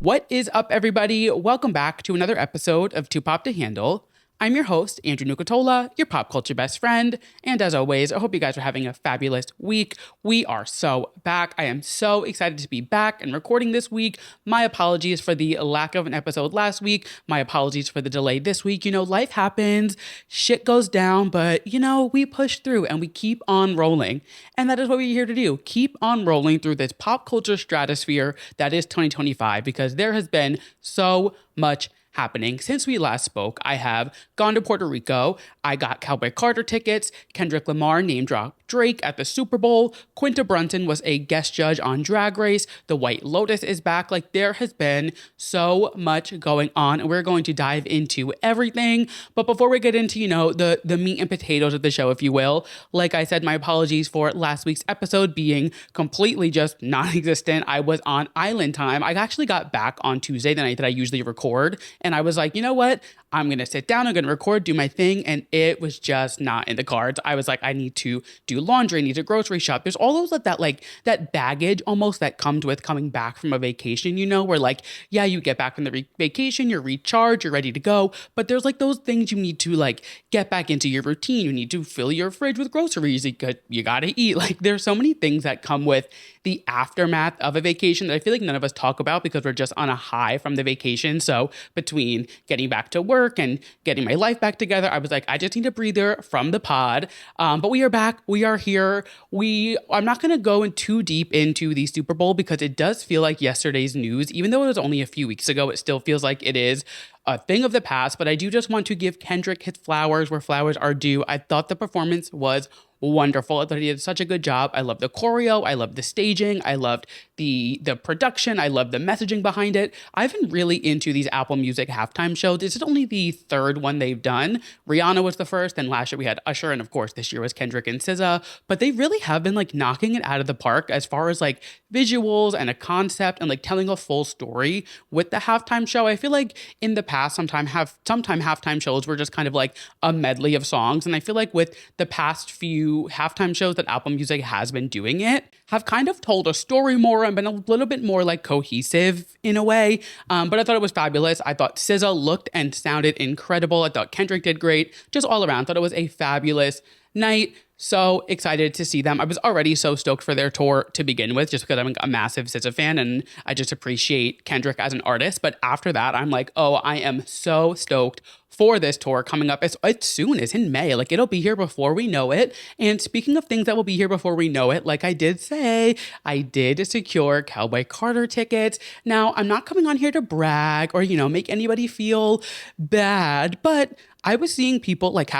What is up, everybody? Welcome back to another episode of Too Pop to Handle. I'm your host, Andrew Nucatola, your pop culture best friend. And as always, I hope you guys are having a fabulous week. We are so back. I am so excited to be back and recording this week. My apologies for the lack of an episode last week. My apologies for the delay this week. You know, life happens, shit goes down, but you know, we push through and we keep on rolling. And that is what we're here to do. Keep on rolling through this pop culture stratosphere that is 2025, because there has been so much happening. Since we last spoke, I have gone to Puerto Rico. I got Cowboy Carter tickets. Kendrick Lamar name dropped Drake at the Super Bowl. Quinta Brunson was a guest judge on Drag Race. The White Lotus is back. Like, there has been so much going on, and we're going to dive into everything. But before we get into, you know, the meat and potatoes of the show, if you will, like I said, my apologies for last week's episode being completely just non-existent. I was on island time. I actually got back on Tuesday, the night that I usually record, and I was like, you know what? I'm going to sit down, I'm going to record, do my thing. And it was just not in the cards. I was like, I need to do laundry, I need to grocery shop. There's all those that baggage almost that comes with coming back from a vacation, you know, where like, yeah, you get back from the vacation, you're recharged, you're ready to go. But there's like those things you need to like get back into your routine. You need to fill your fridge with groceries. You got to eat. Like, there's so many things that come with the aftermath of a vacation that I feel like none of us talk about because we're just on a high from the vacation. So between getting back to work and getting my life back together, I was like, I just need a breather from the pod. But we are back. We are here. I'm not going to go in too deep into the Super Bowl because it does feel like yesterday's news. Even though it was only a few weeks ago, it still feels like it is a thing of the past. But I do just want to give Kendrick his flowers where flowers are due. I thought the performance was wonderful. I thought he did such a good job. I love the choreo. I love the staging. I loved the production. I love the messaging behind it. I've been really into these Apple Music halftime shows. This is only the third one they've done. Rihanna was the first, and last year we had Usher, and of course this year was Kendrick and SZA. But they really have been like knocking it out of the park as far as like visuals and a concept and like telling a full story with the halftime show. I feel like in the past, sometime halftime shows were just kind of like a medley of songs, and I feel like with the past few halftime shows that Apple Music has been doing it have kind of told a story more and been a little bit more like cohesive in a way. But I thought it was fabulous. I thought SZA looked and sounded incredible. I thought Kendrick did great. Just all around, thought it was a fabulous night. So excited to see them. I was already so stoked for their tour to begin with, just because I'm a massive SZA fan and I just appreciate Kendrick as an artist. But after that, I'm like, oh, I am so stoked for this tour coming up. It's soon. It's in May. Like, it'll be here before we know it. And speaking of things that will be here before we know it, like I did say, I did secure Cowboy Carter tickets. Now, I'm not coming on here to brag or, you know, make anybody feel bad, but I was seeing people like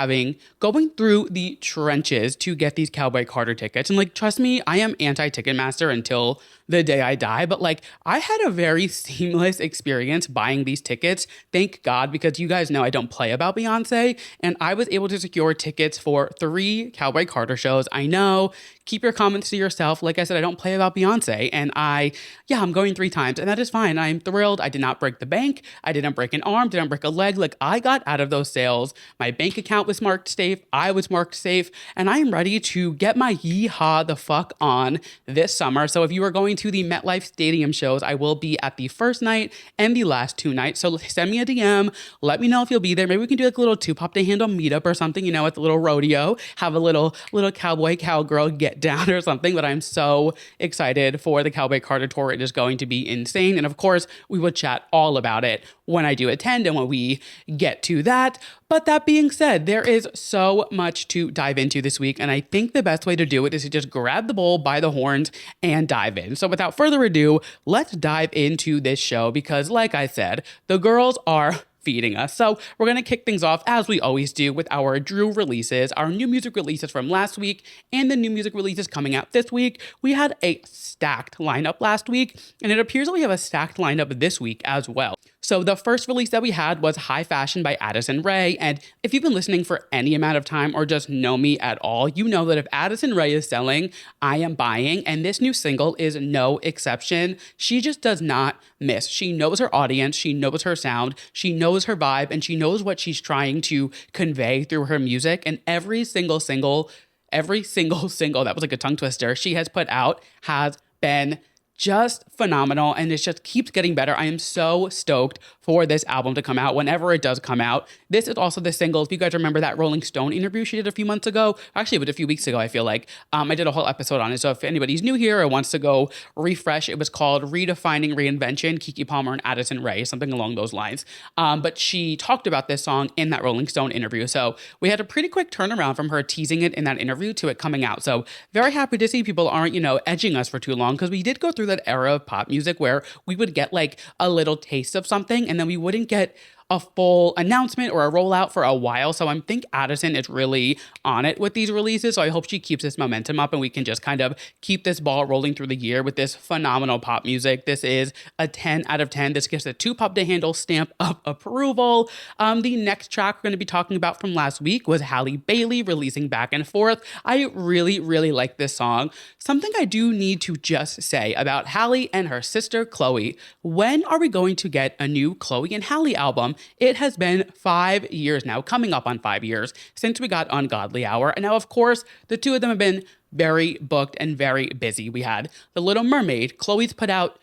going through the trenches to get these Cowboy Carter tickets. And like, trust me, I am anti-Ticketmaster until the day I die. But like, I had a very seamless experience buying these tickets. Thank God, because you guys know I don't play about Beyonce. And I was able to secure tickets for 3 Cowboy Carter shows. I know, keep your comments to yourself. Like I said, I don't play about Beyonce. And I'm going 3 times, and that is fine. I'm thrilled. I did not break the bank. I didn't break an arm, didn't break a leg. Like, I got out of those sales. My bank account was marked safe. I was marked safe. And I am ready to get my yeehaw the fuck on this summer. So if you are going to the MetLife Stadium shows, I will be at the first night and the last 2 nights. So send me a DM. Let me know if you'll be there. Maybe we can do like a little Too Pop to Handle meetup or something, you know, at the little rodeo. Have a little cowboy cowgirl get down or something. But I'm so excited for the Cowboy Carter tour. It is going to be insane. And of course, we will chat all about it when I do attend and when we get to that. But that being said, there is so much to dive into this week. And I think the best way to do it is to just grab the bull by the horns and dive in. So without further ado, let's dive into this show because, like I said, the girls are feeding us. So we're going to kick things off as we always do with our Drew releases, our new music releases from last week and the new music releases coming out this week. We had a stacked lineup last week, and it appears that we have a stacked lineup this week as well. So the first release that we had was High Fashion by Addison Rae. And if you've been listening for any amount of time or just know me at all, you know that if Addison Rae is selling, I am buying. And this new single is no exception. She just does not miss. She knows her audience. She knows her sound. She knows her vibe. And she knows what she's trying to convey through her music. And every single single, that was like a tongue twister, she has put out has been just phenomenal, and it just keeps getting better. I am so stoked for this album to come out whenever it does come out. This is also the single. If you guys remember that Rolling Stone interview she did a few months ago, actually it was a few weeks ago, I feel like, I did a whole episode on it. So if anybody's new here or wants to go refresh, it was called Redefining Reinvention, Keke Palmer and Addison Rae, something along those lines. But she talked about this song in that Rolling Stone interview. So we had a pretty quick turnaround from her teasing it in that interview to it coming out. So very happy to see people aren't, edging us for too long, because we did go through that era of pop music where we would get like a little taste of something and then we wouldn't get a full announcement or a rollout for a while. So I think Addison is really on it with these releases. So I hope she keeps this momentum up and we can just kind of keep this ball rolling through the year with this phenomenal pop music. This is a 10 out of 10. This gets a Too Pop to Handle stamp of approval. The next track we're going to be talking about from last week was Halle Bailey releasing Back and Forth. I really, really like this song. Something I do need to just say about Halle and her sister Chloe. When are we going to get a new Chloe and Halle album? It has been 5 years now, coming up on 5 years, since we got Ungodly Hour. And now, of course, the two of them have been very booked and very busy. We had The Little Mermaid. Chloe's put out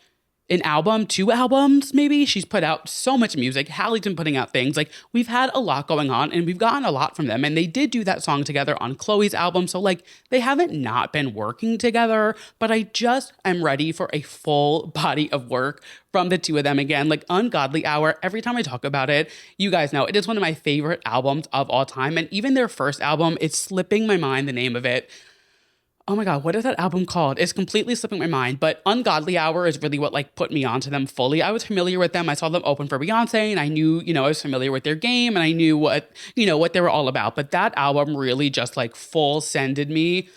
an album, 2 albums, maybe. She's put out so much music. Halle's been putting out things. Like, we've had a lot going on and we've gotten a lot from them. And they did do that song together on Chloe's album. So, like, they haven't not been working together, but I just am ready for a full body of work from the two of them again. Like, Ungodly Hour, every time I talk about it, you guys know it is one of my favorite albums of all time. And even their first album, it's slipping my mind the name of it. Oh my God, what is that album called? It's completely slipping my mind, but Ungodly Hour is really what like put me onto them fully. I was familiar with them. I saw them open for Beyonce and I knew, I was familiar with their game and I knew what they were all about. But that album really just like full sent me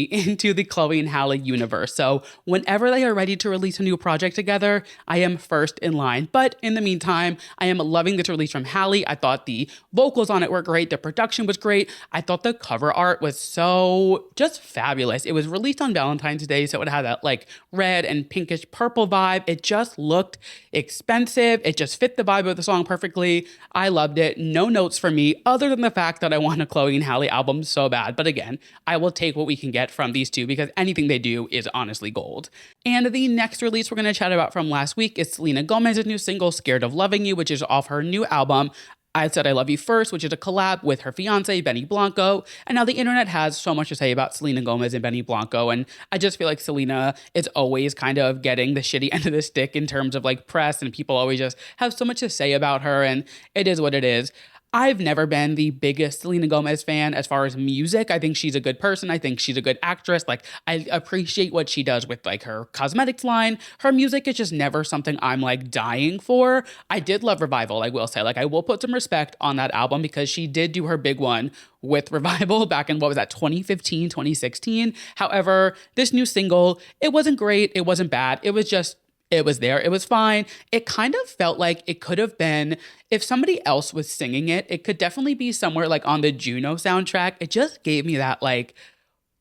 into the Chloe and Halle universe. So whenever they are ready to release a new project together, I am first in line. But in the meantime, I am loving this release from Halle. I thought the vocals on it were great. The production was great. I thought the cover art was so just fabulous. It was released on Valentine's Day, so it had that like red and pinkish purple vibe. It just looked expensive. It just fit the vibe of the song perfectly. I loved it. No notes for me other than the fact that I want a Chloe and Halle album so bad. But again, I will take what we can get from these two because anything they do is honestly gold. And the next release we're going to chat about from last week is Selena Gomez's new single, Scared of Loving You, which is off her new album, I Said I Love You First, which is a collab with her fiance, Benny Blanco. And now the internet has so much to say about Selena Gomez and Benny Blanco. And I just feel like Selena is always kind of getting the shitty end of the stick in terms of like press, and people always just have so much to say about her. And it is what it is. I've never been the biggest Selena Gomez fan as far as music. I think she's a good person. I think she's a good actress. Like, I appreciate what she does with like her cosmetics line. Her music is just never something I'm like dying for. I did love Revival, I will say. Like, I will put some respect on that album because she did do her big one with Revival back in, 2015, 2016. However, this new single, it wasn't great. It wasn't bad. It was there. It was fine. It kind of felt like it could have been, if somebody else was singing it, it could definitely be somewhere like on the Juno soundtrack. It just gave me that like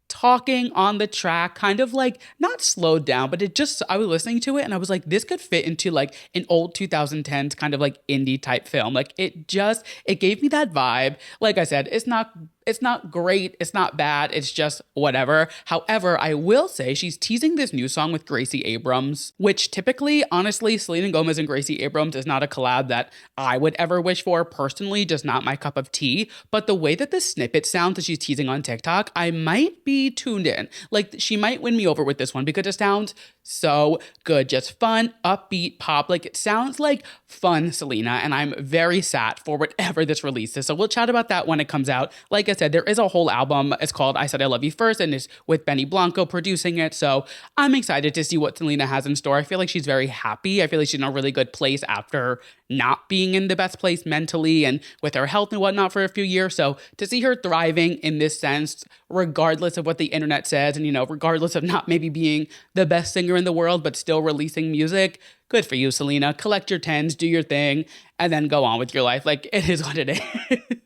talking on the track, kind of like not slowed down, but I was listening to it and I was like, this could fit into like an old 2010s kind of like indie type film. Like it gave me that vibe. Like I said, it's not great. It's not bad. It's just whatever. However, I will say she's teasing this new song with Gracie Abrams, which typically, honestly, Selena Gomez and Gracie Abrams is not a collab that I would ever wish for personally, just not my cup of tea. But the way that the snippet sounds that she's teasing on TikTok, I might be tuned in. Like she might win me over with this one because it sounds so good. Just fun, upbeat pop. Like it sounds like fun Selena, and I'm very sad for whatever this releases. So we'll chat about that when it comes out. Like I said, there is a whole album. It's called I Said I Love You First, and it's with Benny Blanco producing it. So I'm excited to see what Selena has in store. I feel like she's very happy. I feel like she's in a really good place after not being in the best place mentally and with her health and whatnot for a few years. So to see her thriving in this sense, regardless of what the internet says, and regardless of not maybe being the best singer in the world, but still releasing music, good for you, Selena. Collect your tens, do your thing, and then go on with your life. Like, it is what it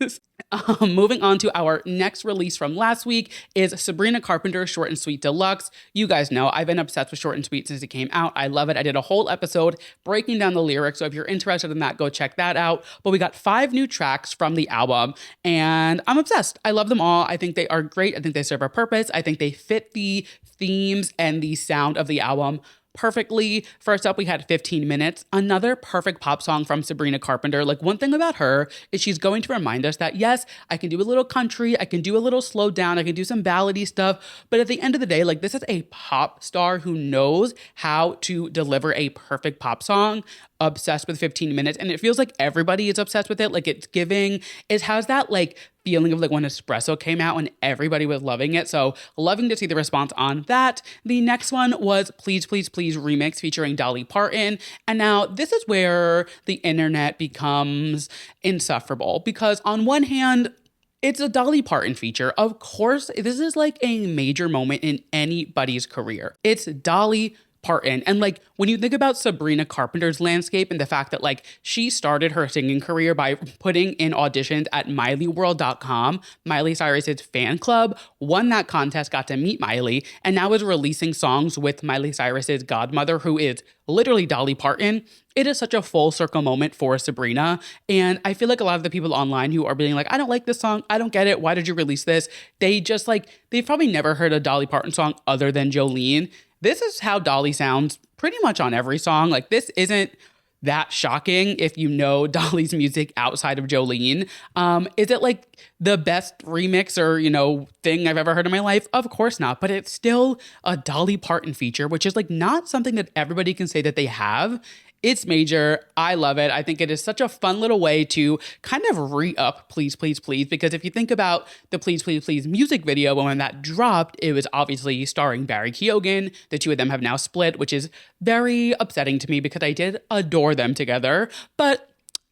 is. Moving on to our next release from last week is Sabrina Carpenter's Short and Sweet Deluxe. You guys know I've been obsessed with Short and Sweet since it came out. I love it. I did a whole episode breaking down the lyrics, so if you're interested in that, go check that out. But we got 5 new tracks from the album, and I'm obsessed. I love them all. I think they are great. I think they serve a purpose. I think they fit the themes and the sound of the album perfectly. First up, we had 15 Minutes, another perfect pop song from Sabrina Carpenter. Like, one thing about her is she's going to remind us that, yes, I can do a little country, I can do a little slow down, I can do some ballady stuff, but at the end of the day, like, this is a pop star who knows how to deliver a perfect pop song. Obsessed with 15 Minutes, and it feels like everybody is obsessed with it. Like, it has that like feeling of like when Espresso came out and everybody was loving it. So loving to see the response on that. The next one was Please Please Please remix featuring Dolly Parton. And now this is where the internet becomes insufferable, because on one hand, it's a Dolly Parton feature. Of course, this is like a major moment in anybody's career. It's Dolly Parton. And like, when you think about Sabrina Carpenter's landscape and the fact that like she started her singing career by putting in auditions at MileyWorld.com, Miley Cyrus's fan club, won that contest, got to meet Miley, and now is releasing songs with Miley Cyrus's godmother, who is literally Dolly Parton. It is such a full circle moment for Sabrina. And I feel like a lot of the people online who are being like, I don't like this song, I don't get it, why did you release this? They've probably never heard a Dolly Parton song other than Jolene. This is how Dolly sounds pretty much on every song. Like, this isn't that shocking if you know Dolly's music outside of Jolene. Is it like the best remix or, thing I've ever heard in my life? Of course not, but it's still a Dolly Parton feature, which is like not something that everybody can say that they have. It's major. I love it. I think it is such a fun little way to kind of re-up Please, Please, Please, because if you think about the Please, Please, Please music video, when that dropped, it was obviously starring Barry Keoghan. The two of them have now split, which is very upsetting to me because I did adore them together. But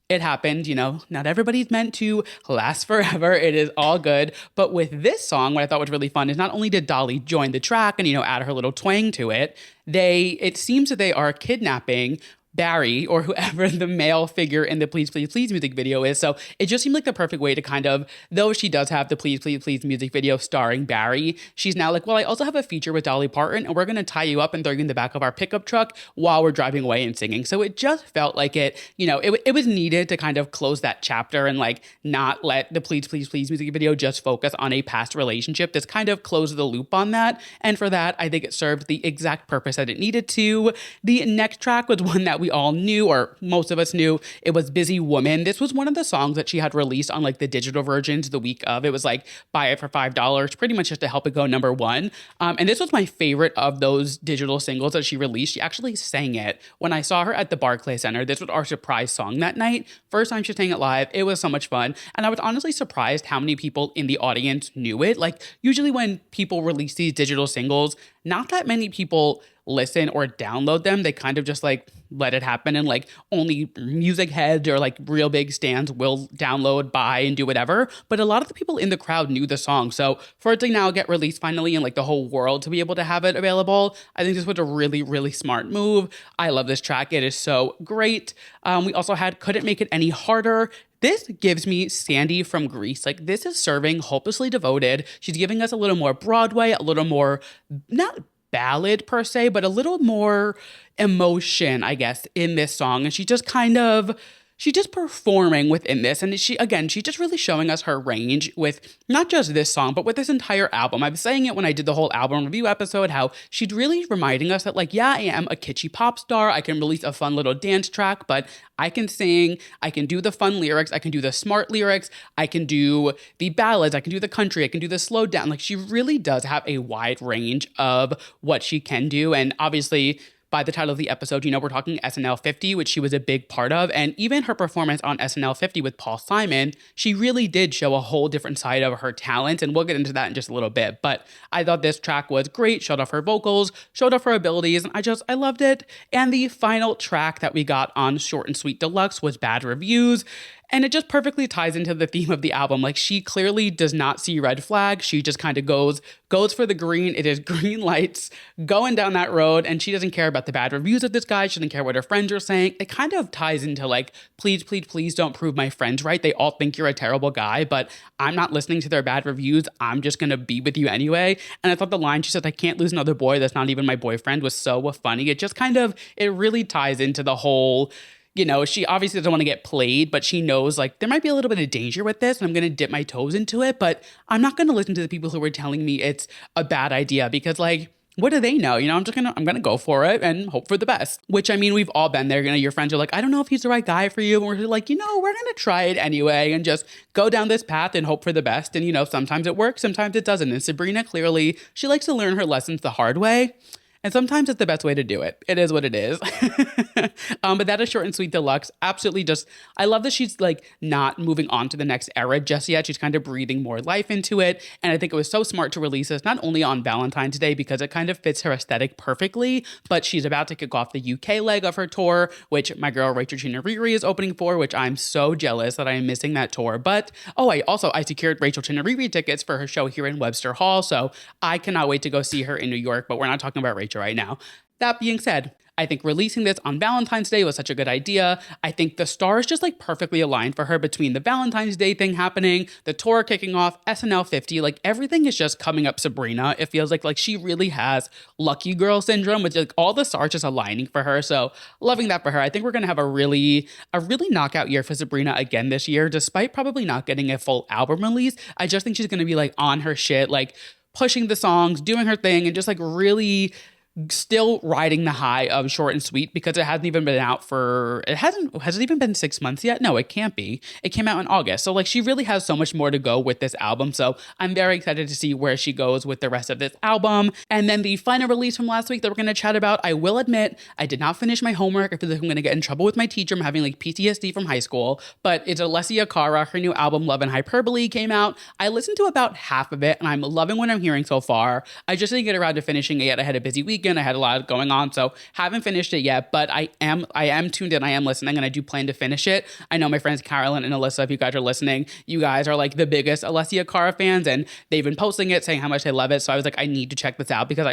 it happened, not everybody's meant to last forever. It is all good. But with this song, what I thought was really fun is not only did Dolly join the track and, add her little twang to it, it seems that they are kidnapping Barry, or whoever the male figure in the Please, Please, Please music video is. So it just seemed like the perfect way to kind of, though she does have the Please, Please, Please music video starring Barry, she's now like, well, I also have a feature with Dolly Parton, and we're going to tie you up and throw you in the back of our pickup truck while we're driving away and singing. So it just felt like it was needed to kind of close that chapter and like not let the Please, Please, Please music video just focus on a past relationship. This kind of closed the loop on that. And for that, I think it served the exact purpose that it needed to. The next track was one that we all knew, or most of us knew. It was Busy Woman. This was one of the songs that she had released on like the digital versions the week of. It was like buy it for $5, pretty much just to help it go number one. And this was my favorite of those digital singles that she released. She actually sang it when I saw her at the Barclays Center. This was our surprise song that night. First time she sang it live. It was so much fun. And I was honestly surprised how many people in the audience knew it. Like, usually when people release these digital singles, not that many people listen or download them. They kind of just like let it happen, and like only music heads or like real big stands will download, buy, and do whatever. But a lot of the people in the crowd knew the song. So for it to now get released finally and like the whole world to be able to have it available, I think this was a really, really smart move. I love this track. It is so great. We also had Couldn't Make It Any Harder. This gives me Sandy from Grease. Like, this is serving Hopelessly Devoted. She's giving us a little more Broadway, a little more, not ballad per se, but a little more emotion, I guess, in this song. And she's just performing within this. And she's just really showing us her range with not just this song, but with this entire album. I was saying it when I did the whole album review episode, how she's really reminding us that like, yeah, I am a kitschy pop star. I can release a fun little dance track, but I can sing, I can do the fun lyrics, I can do the smart lyrics, I can do the ballads, I can do the country, I can do the slow down. Like, she really does have a wide range of what she can do. And obviously, by the title of the episode, we're talking SNL 50, which she was a big part of. And even her performance on SNL 50 with Paul Simon, she really did show a whole different side of her talent. And we'll get into that in just a little bit. But I thought this track was great, showed off her vocals, showed off her abilities, and I loved it. And the final track that we got on Short and Sweet Deluxe was Bad Reviews. And it just perfectly ties into the theme of the album. Like she clearly does not see red flags. She just kind of goes for the green. It is green lights going down that road. And she doesn't care about the bad reviews of this guy. She doesn't care what her friends are saying. It kind of ties into like, please, please, please don't prove my friends right. They all think you're a terrible guy, but I'm not listening to their bad reviews. I'm just going to be with you anyway. And I thought the line she said, I can't lose another boy that's not even my boyfriend, was so funny. It just kind of, it really ties into the whole, you know, she obviously doesn't want to get played, but she knows like there might be a little bit of danger with this and I'm going to dip my toes into it, but I'm not going to listen to the people who are telling me it's a bad idea because like, what do they know? You know, I'm gonna go for it and hope for the best. Which I mean, we've all been there. You know, your friends are like, I don't know if he's the right guy for you. And we're like, you know, we're gonna try it anyway and just go down this path and hope for the best. And you know, sometimes it works, sometimes it doesn't. And Sabrina clearly, she likes to learn her lessons the hard way. And sometimes it's the best way to do it. It is what it is. But that is Short and Sweet Deluxe. Absolutely just, I love that she's like not moving on to the next era just yet. She's kind of breathing more life into it. And I think it was so smart to release this, not only on Valentine's Day, because it kind of fits her aesthetic perfectly, but she's about to kick off the UK leg of her tour, which my girl Rachel Chinariri is opening for, which I'm so jealous that I am missing that tour. But, I secured Rachel Chinariri tickets for her show here in Webster Hall. So I cannot wait to go see her in New York, but we're not talking about Rachel right now. That being said, I think releasing this on Valentine's Day was such a good idea. I think the stars just like perfectly aligned for her between the Valentine's Day thing happening, the tour kicking off, SNL 50, like everything is just coming up Sabrina. It feels like she really has lucky girl syndrome with like all the stars just aligning for her. So loving that for her. I think we're going to have a really knockout year for Sabrina again this year, despite probably not getting a full album release. I just think she's going to be like on her shit, like pushing the songs, doing her thing, and just like really still riding the high of Short and Sweet because it hasn't even been out for, has it even been 6 months yet? No, it can't be. It came out in August. So like she really has so much more to go with this album. So I'm very excited to see where she goes with the rest of this album. And then the final release from last week that we're going to chat about, I will admit, I did not finish my homework. I feel like I'm going to get in trouble with my teacher. I'm having like PTSD from high school, but it's Alessia Cara. Her new album, Love and Hyperbole, came out. I listened to about half of it and I'm loving what I'm hearing so far. I just didn't get around to finishing it yet. I had a busy weekend. I had a lot going on, so haven't finished it yet, but I am tuned in, I am listening, and I do plan to finish it. I know my friends Carolyn and Alyssa, if you guys are listening, you guys are like the biggest Alessia Cara fans, and they've been posting it, saying how much they love it, so I was like, I need to check this out, because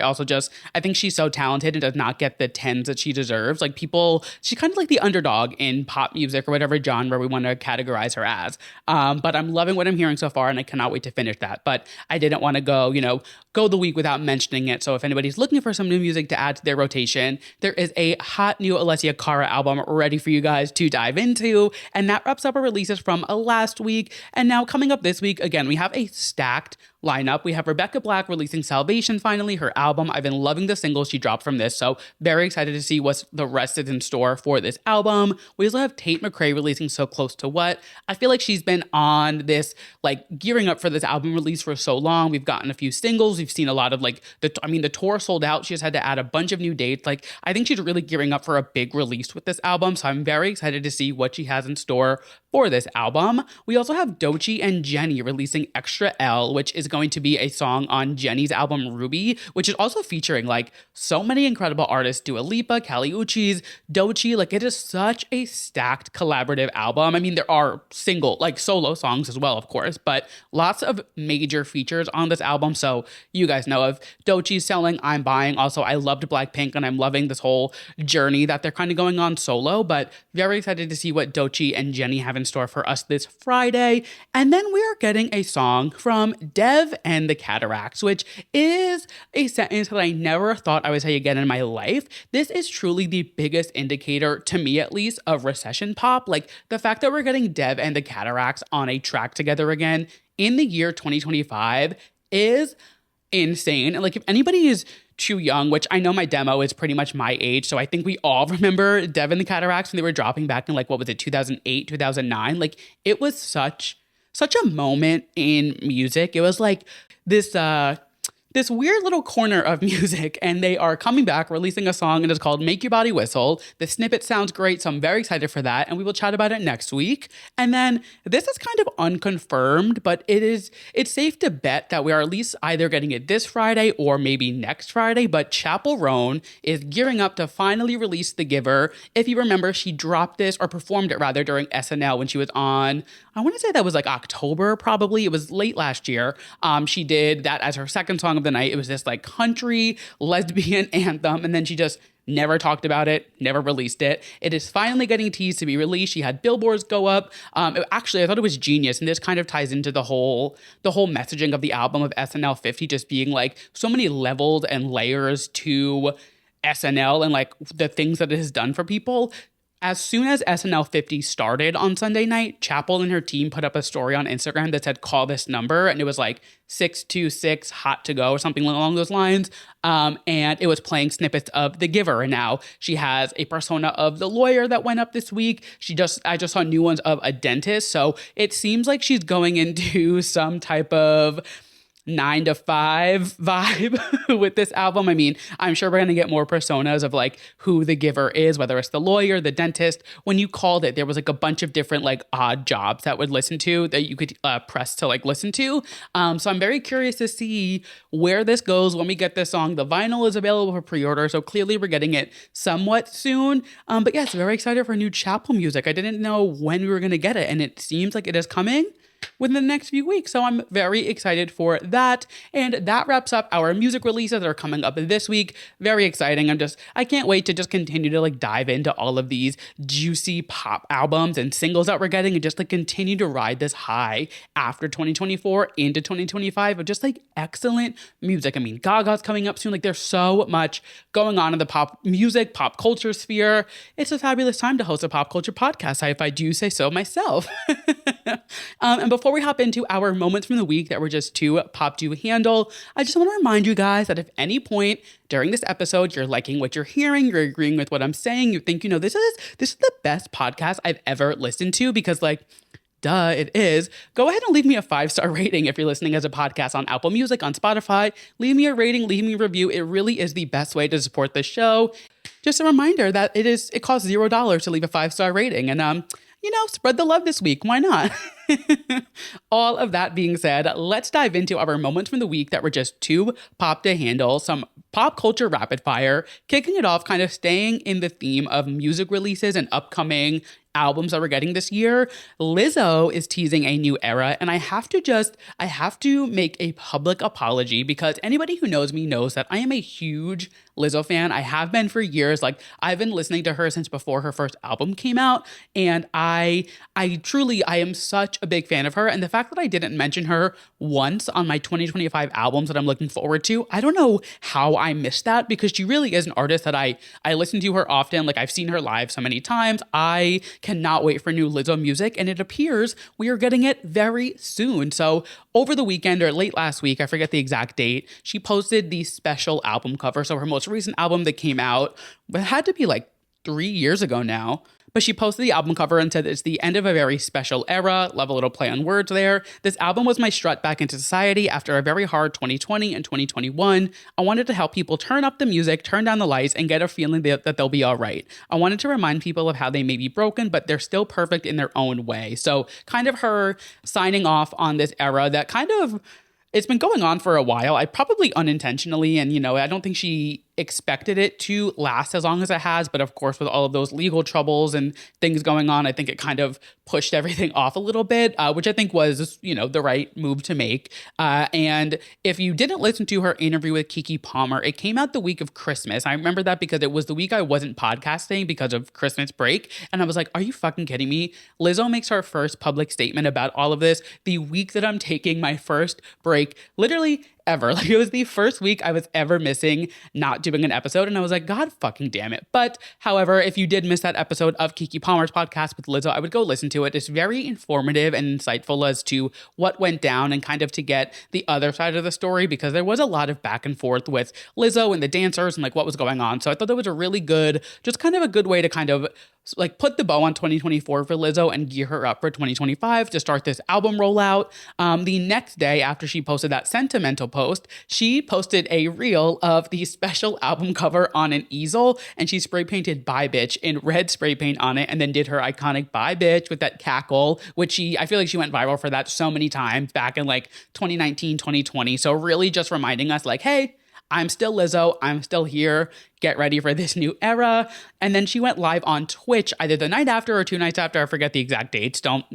I think she's so talented and does not get the tens that she deserves. Like she's kind of like the underdog in pop music or whatever genre we want to categorize her as. But I'm loving what I'm hearing so far, and I cannot wait to finish that. But I didn't want to go the week without mentioning it, so if anybody's looking for some new music to add to their rotation, there is a hot new Alessia Cara album ready for you guys to dive into. And that wraps up our releases from last week. And now coming up this week, again, we have a stacked lineup. We have Rebecca Black releasing Salvation finally, her album. I've been loving the singles she dropped from this, so very excited to see what's the rest is in store for this album. We also have Tate McRae releasing So Close to What. I feel like she's been on this, like, gearing up for this album release for so long. We've gotten a few singles. We've seen a lot of, like, the tour sold out. She just had to add a bunch of new dates. Like, I think she's really gearing up for a big release with this album, so I'm very excited to see what she has in store for this album. We also have Doechii and Jennie releasing Extra L, which is going to be a song on Jennie's album Ruby, which is also featuring like so many incredible artists: Dua Lipa, Kali Uchis, Doechii. Like, it is such a stacked collaborative album. I mean, there are solo songs as well, of course, but lots of major features on this album. So you guys know of Doechii selling, I'm buying. Also, I loved Blackpink and I'm loving this whole journey that they're kind of going on solo, but very excited to see what Doechii and Jennie have in store for us this Friday. And then we are getting a song from Dev and the Cataracts, which is a sentence that I never thought I would say again in my life. This is truly the biggest indicator, to me at least, of recession pop. Like, the fact that we're getting Dev and the Cataracts on a track together again in the year 2025 is insane. And like, if anybody is too young, which I know my demo is pretty much my age, so I think we all remember Dev and the Cataracts when they were dropping back in, like, what was it, 2008, 2009? Like, it was such a moment in music. It was like this this weird little corner of music, and they are coming back, releasing a song, and it's called Make Your Body Whistle. The snippet sounds great, so I'm very excited for that, and we will chat about it next week. And then this is kind of unconfirmed, but it's safe to bet that we are at least either getting it this Friday or maybe next Friday, but Chappell Roan is gearing up to finally release The Giver. If you remember, she dropped this, or performed it rather, during SNL when she was on, I want to say that was like October, probably. It was late last year. She did that as her second song of the night. It was this like country lesbian anthem, and then she just never talked about it, never released it. It is finally getting teased to be released. She had billboards go up. Actually, I thought it was genius, and this kind of ties into the whole messaging of the album of SNL 50 just being like so many levels and layers to SNL and like the things that it has done for people. As soon as SNL 50 started on Sunday night, Chappell and her team put up a story on Instagram that said, call this number. And it was like 626 hot to go or something along those lines. And it was playing snippets of The Giver. And now she has a persona of the lawyer that went up this week. I just saw new ones of a dentist. So it seems like she's going into some type of 9 to 5 vibe with this album. I mean, I'm sure we're going to get more personas of like who the giver is, whether it's the lawyer, the dentist. When you called it, there was like a bunch of different like odd jobs that would listen to that you could press to like listen to. So I'm very curious to see where this goes when we get this song. The vinyl is available for pre-order, so clearly we're getting it somewhat soon. But yes, very excited for new Chappell music. I didn't know when we were going to get it, and it seems like it is coming within the next few weeks. So I'm very excited for that. And that wraps up our music releases that are coming up this week. Very exciting. I can't wait to just continue to like dive into all of these juicy pop albums and singles that we're getting, and just like continue to ride this high after 2024 into 2025 of just like excellent music. I mean, Gaga's coming up soon. Like there's so much going on in the pop music, pop culture sphere. It's a fabulous time to host a pop culture podcast, if I do say so myself. And before we hop into our moments from the week that were just too pop to handle, I just want to remind you guys that if any point during this episode you're liking what you're hearing, you're agreeing with what I'm saying, you think, this is the best podcast I've ever listened to, because like, duh, it is. Go ahead and leave me a 5-star rating if you're listening as a podcast on Apple Music, on Spotify. Leave me a rating, leave me a review. It really is the best way to support the show. Just a reminder that it costs $0 to leave a 5-star rating. And spread the love this week. Why not? All of that being said, let's dive into our moments from the week that were just too pop to handle. Some pop culture rapid fire, kicking it off, kind of staying in the theme of music releases and upcoming albums that we're getting this year. Lizzo is teasing a new era, and I have to make a public apology, because anybody who knows me knows that I am a huge Lizzo fan. I have been for years. Like I've been listening to her since before her first album came out, and I am such a big fan of her. And the fact that I didn't mention her once on my 2025 albums that I'm looking forward to, I don't know how I missed that, because she really is an artist that I listen to her often. Like I've seen her live so many times. I cannot wait for new Lizzo music, and it appears we are getting it very soon. So over the weekend, or late last week, I forget the exact date, she posted the special album cover. So her most recent album that came out, but it had to be like 3 years ago now. But she posted the album cover and said it's the end of a very special era. Love a little play on words there. This album was my strut back into society after a very hard 2020 and 2021. I wanted to help people turn up the music, turn down the lights, and get a feeling that they'll be all right. I wanted to remind people of how they may be broken, but they're still perfect in their own way. So kind of her signing off on this era that it's been going on for a while. I probably unintentionally, and I don't think she expected it to last as long as it has. But of course, with all of those legal troubles and things going on, I think it kind of pushed everything off a little bit, which I think was, the right move to make. And if you didn't listen to her interview with Keke Palmer, it came out the week of Christmas. I remember that because it was the week I wasn't podcasting because of Christmas break. And I was like, are you fucking kidding me? Lizzo makes her first public statement about all of this the week that I'm taking my first break, literally ever. Like it was the first week I was ever missing not doing an episode, and I was like, God fucking damn it. But however, if you did miss that episode of Keke Palmer's podcast with Lizzo, I would go listen to it. It's very informative and insightful as to what went down and kind of to get the other side of the story, because there was a lot of back and forth with Lizzo and the dancers and like what was going on. So I thought that was a really good, just kind of a good way to kind of like put the bow on 2024 for Lizzo and gear her up for 2025 to start this album rollout. The next day after she posted that sentimental post, she posted a reel of the special album cover on an easel, and she spray painted "Bye Bitch" in red spray paint on it, and then did her iconic "Bye Bitch" with that cackle, which I feel like she went viral for that so many times back in like 2019, 2020. So really just reminding us like, hey, I'm still Lizzo. I'm still here. Get ready for this new era. And then she went live on Twitch either the night after or 2 nights after. I forget the exact dates. Don't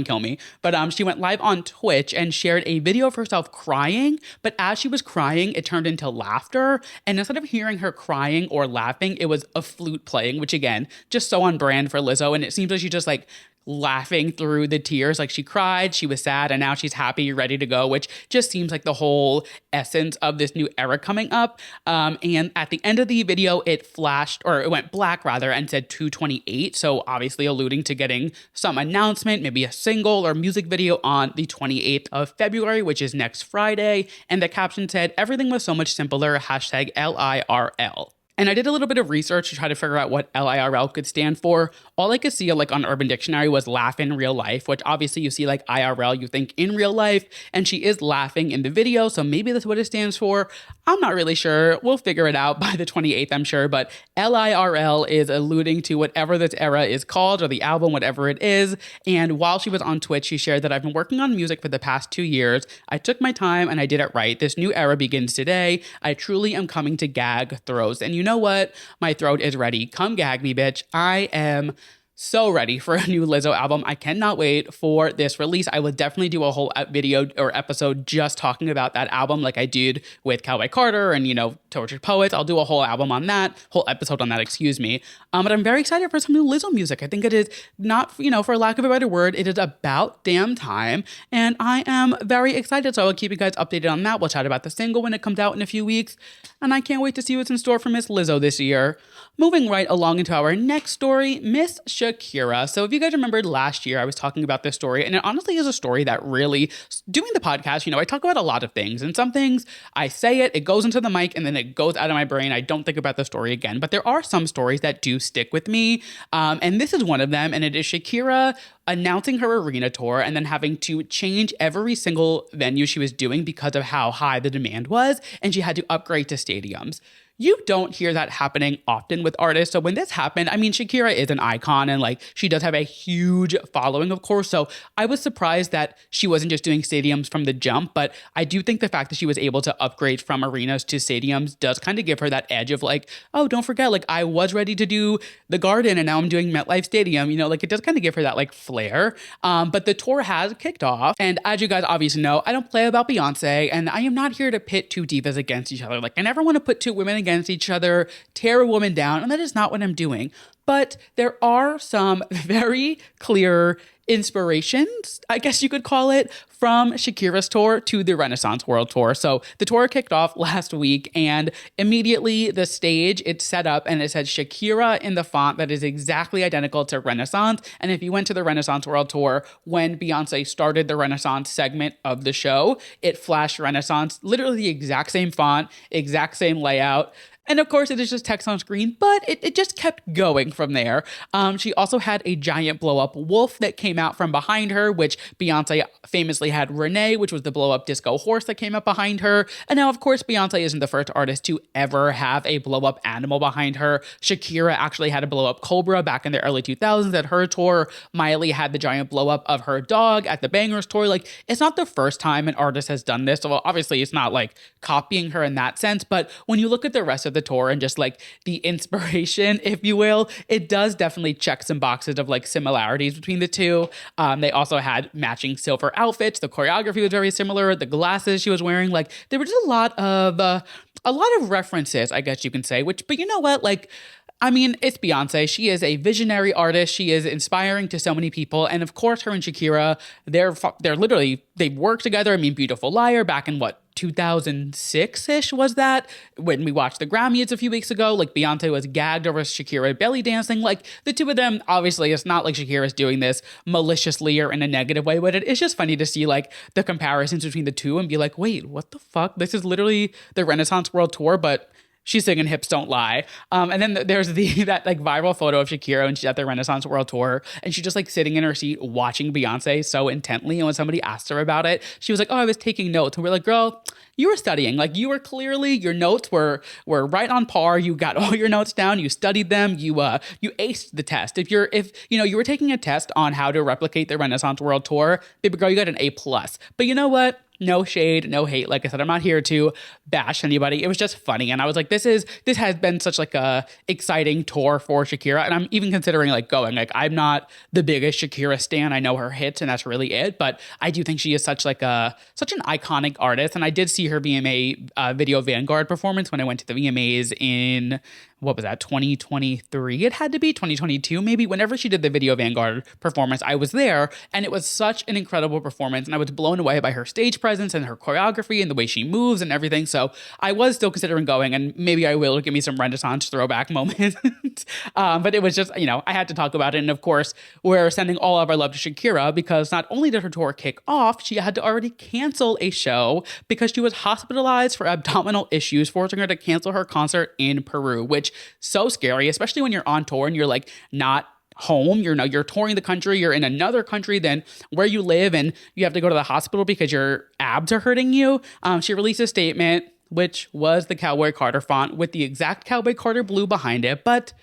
kill me. But she went live on Twitch and shared a video of herself crying. But as she was crying, it turned into laughter. And instead of hearing her crying or laughing, it was a flute playing, which again, just so on brand for Lizzo. And it seems like she just like laughing through the tears. Like she cried, she was sad, and now she's happy, ready to go, which just seems like the whole essence of this new era coming up. And at the end of the video, it flashed, or it went black rather, and said 228. So obviously alluding to getting some announcement, maybe a single or music video on the 28th of February, which is next Friday. And the caption said, "Everything was so much simpler, hashtag LIRL." And I did a little bit of research to try to figure out what LIRL could stand for. All I could see like on Urban Dictionary was laugh in real life, which obviously you see like IRL, you think in real life, and she is laughing in the video. So maybe that's what it stands for. I'm not really sure. We'll figure it out by the 28th, I'm sure. But LIRL is alluding to whatever this era is called, or the album, whatever it is. And while she was on Twitch, she shared that I've been working on music for the past 2 years. I took my time and I did it right. This new era begins today. I truly am coming to gag throws. And you know what? My throat is ready. Come gag me, bitch. I am so ready for a new Lizzo album. I cannot wait for this release. I will definitely do a whole video or episode just talking about that album like I did with Cowboy Carter and, Tortured Poets. I'll do a whole album on that, whole episode on that, excuse me. But I'm very excited for some new Lizzo music. I think it is not, for lack of a better word, it is about damn time. And I am very excited. So I will keep you guys updated on that. We'll chat about the single when it comes out in a few weeks. And I can't wait to see what's in store for Miss Lizzo this year. Moving right along into our next story, Miss Shakira. So if you guys remembered last year, I was talking about this story, and it honestly is a story that really, doing the podcast, I talk about a lot of things, and some things I say it goes into the mic, and then it goes out of my brain. I don't think about the story again, but there are some stories that do stick with me, and this is one of them, and it is Shakira announcing her arena tour and then having to change every single venue she was doing because of how high the demand was, and she had to upgrade to stadiums. You don't hear that happening often with artists. So when this happened, Shakira is an icon and she does have a huge following, of course. So I was surprised that she wasn't just doing stadiums from the jump, but I do think the fact that she was able to upgrade from arenas to stadiums does kind of give her that edge of oh, don't forget, I was ready to do the Garden and now I'm doing MetLife Stadium, it does kind of give her that flair. But the tour has kicked off. And as you guys obviously know, I don't play about Beyonce, and I am not here to pit two divas against each other. I never want to put two women against each other, tear a woman down, and that is not what I'm doing. But there are some very clear inspirations, I guess you could call it, from Shakira's tour to the Renaissance World Tour. So the tour kicked off last week, and immediately the stage, it's set up and it said Shakira in the font that is exactly identical to Renaissance. And if you went to the Renaissance World Tour, when Beyonce started the Renaissance segment of the show, it flashed Renaissance, literally the exact same font, exact same layout. And of course, it is just text on screen, but it just kept going from there. She also had a giant blow-up wolf that came out from behind her, which Beyonce famously had Renee, which was the blow-up disco horse that came up behind her. And now, of course, Beyonce isn't the first artist to ever have a blow-up animal behind her. Shakira actually had a blow-up cobra back in the early 2000s at her tour. Miley had the giant blow-up of her dog at the Bangers tour. It's not the first time an artist has done this. So obviously, it's not copying her in that sense. But when you look at the rest of the tour and just the inspiration, if you will, it does definitely check some boxes of similarities between the two. They also had matching silver outfits. The choreography was very similar. The glasses she was wearing, there were just a lot of references, I guess you can say. But you know what, it's Beyonce. She is a visionary artist. She is inspiring to so many people. And of course, her and Shakira, they've worked together. Beautiful Liar back in 2006-ish was that? When we watched the Grammys a few weeks ago, Beyonce was gagged over Shakira belly dancing. The two of them, obviously, it's not Shakira's doing this maliciously or in a negative way, but it is just funny to see the comparisons between the two and be wait, what the fuck? This is literally the Renaissance World Tour, but she's singing "Hips Don't Lie." And then there's that like viral photo of Shakira and she's at the Renaissance World Tour and she's just like sitting in her seat watching Beyonce so intently. And when somebody asked her about it, she was like, "Oh, I was taking notes." And we're like, "Girl, you were studying. Like you were clearly, your notes were right on par. You got all your notes down. You studied them. You aced the test. If you were taking a test on how to replicate the Renaissance World Tour, baby girl, you got an A+. But you know what? No shade, no hate. Like I said, I'm not here to bash anybody. It was just funny. And I was like, this has been such like a exciting tour for Shakira. And I'm even considering like going. Like I'm not the biggest Shakira stan. I know her hits and that's really it. But I do think she is such an iconic artist. And I did see her VMA Video Vanguard performance when I went to the VMAs in, what was that, 2023? It had to be 2022, maybe. Whenever she did the Video Vanguard performance, I was there, and it was such an incredible performance, and I was blown away by her stage presence and her choreography and the way she moves and everything. So I was still considering going, and maybe I will give me some Renaissance throwback moments. But it was just, I had to talk about it. And of course, we're sending all of our love to Shakira because not only did her tour kick off, she had to already cancel a show because she was hospitalized for abdominal issues, forcing her to cancel her concert in Peru, which so scary, especially when you're on tour and you're like not home. You're touring the country, you're in another country than where you live, and you have to go to the hospital because your abs are hurting you. She released a statement, which was the Cowboy Carter font with the exact Cowboy Carter blue behind it, but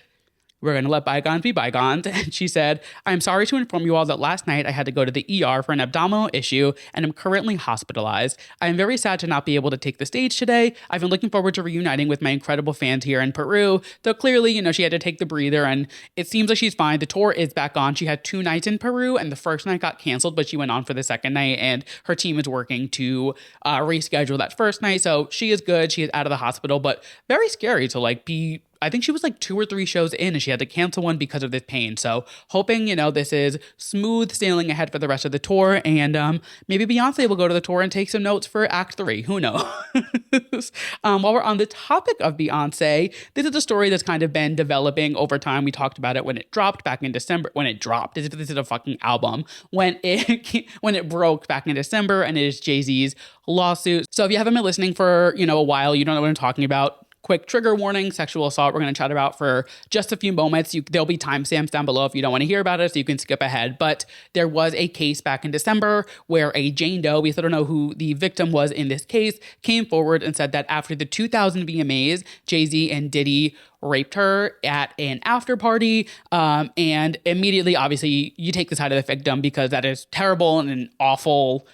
we're going to let bygones be bygones. And she said, "I'm sorry to inform you all that last night I had to go to the ER for an abdominal issue and I'm currently hospitalized. I am very sad to not be able to take the stage today. I've been looking forward to reuniting with my incredible fans here in Peru." Though clearly, she had to take the breather and it seems like she's fine. The tour is back on. She had 2 nights in Peru and the first night got canceled, but she went on for the second night and her team is working to reschedule that first night. So she is good. She is out of the hospital, but very scary to I think she was like 2 or 3 shows in and she had to cancel one because of this pain. So hoping, this is smooth sailing ahead for the rest of the tour. And maybe Beyonce will go to the tour and take some notes for Act 3. Who knows? While we're on the topic of Beyonce, this is a story that's kind of been developing over time. We talked about it when it dropped back in December. When it dropped, as if this is a fucking album. When it broke back in December, and it is Jay-Z's lawsuit. So if you haven't been listening for, a while, you don't know what I'm talking about. Quick trigger warning, sexual assault, we're going to chat about for just a few moments. There'll be timestamps down below if you don't want to hear about it, so you can skip ahead. But there was a case back in December where a Jane Doe, we still don't know who the victim was in this case, came forward and said that after the 2000 VMAs, Jay-Z and Diddy raped her at an after party. And immediately, obviously, you take the side of the victim because that is terrible and an awful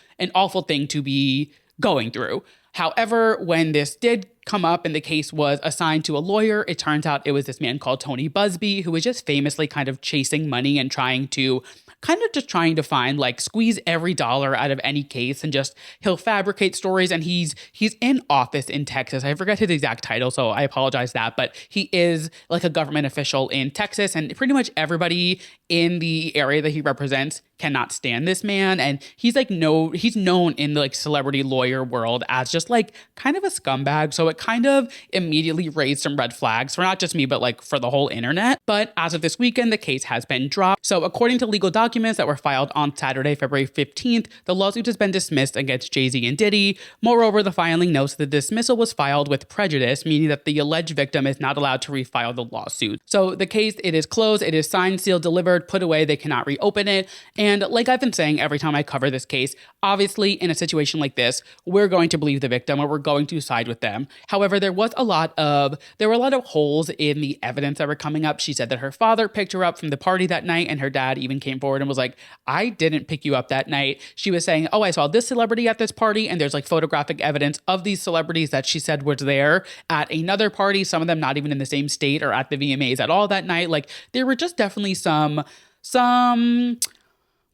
thing to be going through. However, when this did come up and the case was assigned to a lawyer, it turns out it was this man called Tony Busby, who was just famously kind of chasing money and trying to find, squeeze every dollar out of any case, and just he'll fabricate stories. And he's in office in Texas. I forget his exact title, so I apologize that, but he is like a government official in Texas, and pretty much everybody in the area that he represents cannot stand this man. And he's known in the celebrity lawyer world as just kind of a scumbag. So it kind of immediately raised some red flags for not just me, but for the whole internet. But as of this weekend, the case has been dropped. So according to legal documents that were filed on Saturday, February 15th, the lawsuit has been dismissed against Jay-Z and Diddy. Moreover, the filing notes that the dismissal was filed with prejudice, meaning that the alleged victim is not allowed to refile the lawsuit. So the case, it is closed, it is signed, sealed, delivered, put away, they cannot reopen it. And like I've been saying every time I cover this case, obviously in a situation like this, we're going to believe the victim or we're going to side with them. However, there were a lot of holes in the evidence that were coming up. She said that her father picked her up from the party that night, and her dad even came forward and was like, "I didn't pick you up that night." She was saying, "Oh, I saw this celebrity at this party," and there's photographic evidence of these celebrities that she said was there at another party, some of them not even in the same state or at the VMAs at all that night. There were just definitely some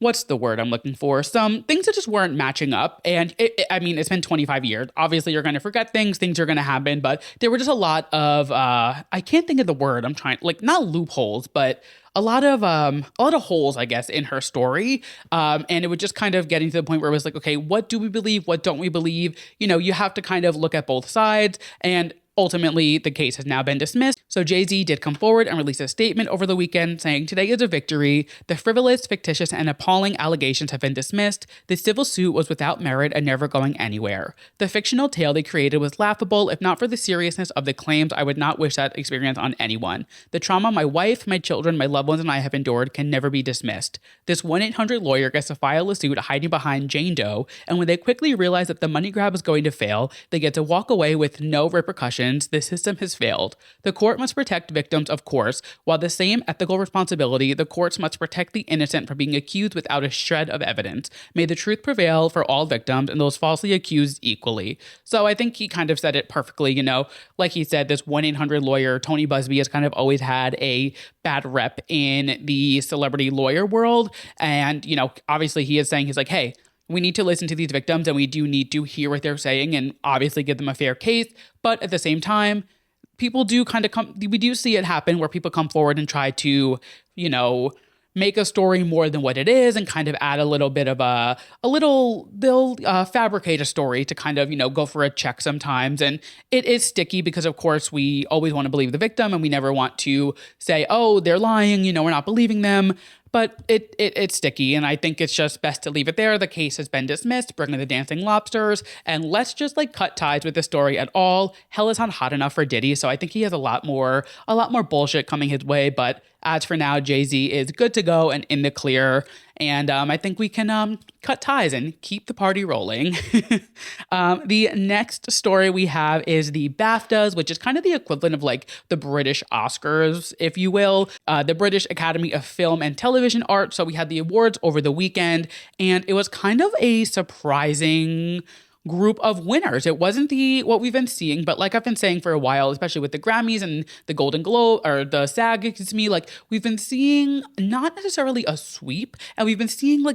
what's the word I'm looking for? Some things that just weren't matching up. And it's been 25 years. Obviously, you're going to forget things are going to happen, but there were just a lot of, I can't think of the word I'm trying, not loopholes, but a lot of holes, I guess, in her story. And it was just kind of getting to the point where it was okay, what do we believe? What don't we believe? You have to kind of look at both sides. And Ultimately, the case has now been dismissed. So Jay-Z did come forward and release a statement over the weekend saying, "Today is a victory. The frivolous, fictitious, and appalling allegations have been dismissed. The civil suit was without merit and never going anywhere. The fictional tale they created was laughable. If not for the seriousness of the claims, I would not wish that experience on anyone. The trauma my wife, my children, my loved ones, and I have endured can never be dismissed. This 1-800 lawyer gets to file a suit hiding behind Jane Doe, and when they quickly realize that the money grab is going to fail, they get to walk away with no repercussions. The system has failed. The court must protect victims, of course, while the same ethical responsibility, the courts must protect the innocent from being accused without a shred of evidence. May the truth prevail for all victims and those falsely accused equally." So I think he kind of said it perfectly, like he said, this 1-800 lawyer, Tony Busby, has kind of always had a bad rep in the celebrity lawyer world. And, obviously he is saying, he's like, hey, we need to listen to these victims and we do need to hear what they're saying and obviously give them a fair case. But at the same time, people do we do see it happen where people come forward and try to, make a story more than what it is and kind of add a little bit of they'll fabricate a story to kind of, go for a check sometimes. And it is sticky because, of course, we always want to believe the victim and we never want to say, oh, they're lying, we're not believing them. But it's sticky, and I think it's just best to leave it there. The case has been dismissed, bring in the dancing lobsters, and let's just cut ties with the story at all. Hell is not hot enough for Diddy, so I think he has a lot more bullshit coming his way. But as for now, Jay-Z is good to go and in the clear, and I think we can cut ties and keep the party rolling. The next story we have is the BAFTAs, which is kind of the equivalent of the British Oscars, if you will, the British Academy of Film and Television Art. So we had the awards over the weekend, and it was kind of a surprising group of winners. It wasn't what we've been seeing, but like I've been saying for a while, especially with the Grammys and the Golden Globe or the SAG, we've been seeing not necessarily a sweep, and we've been seeing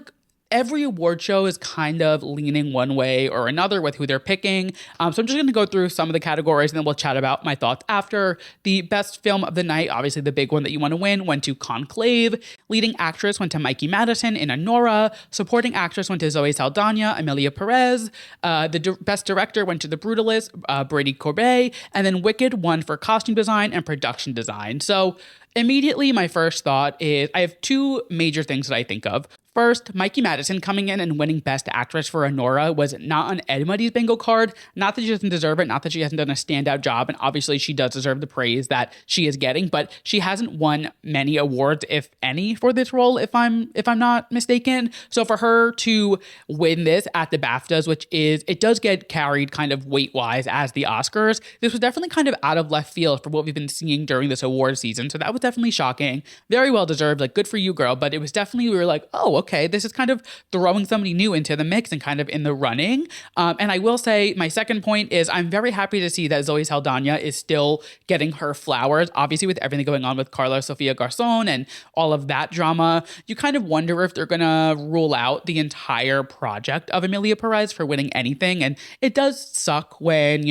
every award show is kind of leaning one way or another with who they're picking. So I'm just going to go through some of the categories and then we'll chat about my thoughts after. The best film of the night, obviously the big one that you want to win, went to Conclave. Leading actress went to Mikey Madison in Anora. Supporting actress went to Zoe Saldana, Emilia Perez. Best director went to The Brutalist, Brady Corbet. And then Wicked won for costume design and production design. So immediately, my first thought is I have two major things that I think of. First, Mikey Madison coming in and winning Best Actress for Anora was not on anybody's bingo card. Not that she doesn't deserve it, not that she hasn't done a standout job, and obviously she does deserve the praise that she is getting, but she hasn't won many awards, if any, for this role, if I'm not mistaken. So for her to win this at the BAFTAs, it does get carried kind of weight-wise as the Oscars, this was definitely kind of out of left field for what we've been seeing during this award season. So that was definitely shocking. Very well deserved, good for you, girl, but it was definitely, we were like, oh, okay, this is kind of throwing somebody new into the mix and kind of in the running. And I will say my second point is I'm very happy to see that Zoe Saldana is still getting her flowers. Obviously, with everything going on with Carla Sofia Garcon and all of that drama, you kind of wonder if they're going to rule out the entire project of Emilia Perez for winning anything. And it does suck when,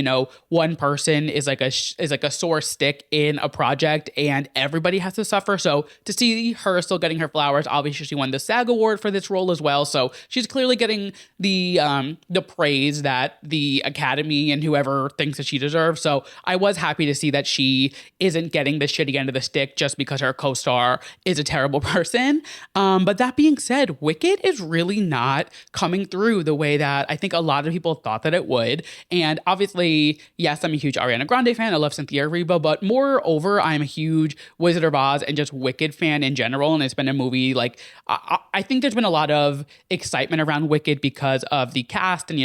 one person is like a sore stick in a project and everybody has to suffer. So to see her still getting her flowers, obviously she won the SAG award for this role as well. So she's clearly getting the praise that the Academy and whoever thinks that she deserves. So I was happy to see that she isn't getting the shitty end of the stick just because her co-star is a terrible person. But that being said, Wicked is really not coming through the way that I think a lot of people thought that it would. And obviously, yes, I'm a huge Ariana Grande fan. I love Cynthia Erivo, but moreover, I'm a huge Wizard of Oz and just Wicked fan in general. And it's been a movie I think there's been a lot of excitement around Wicked because of the cast and,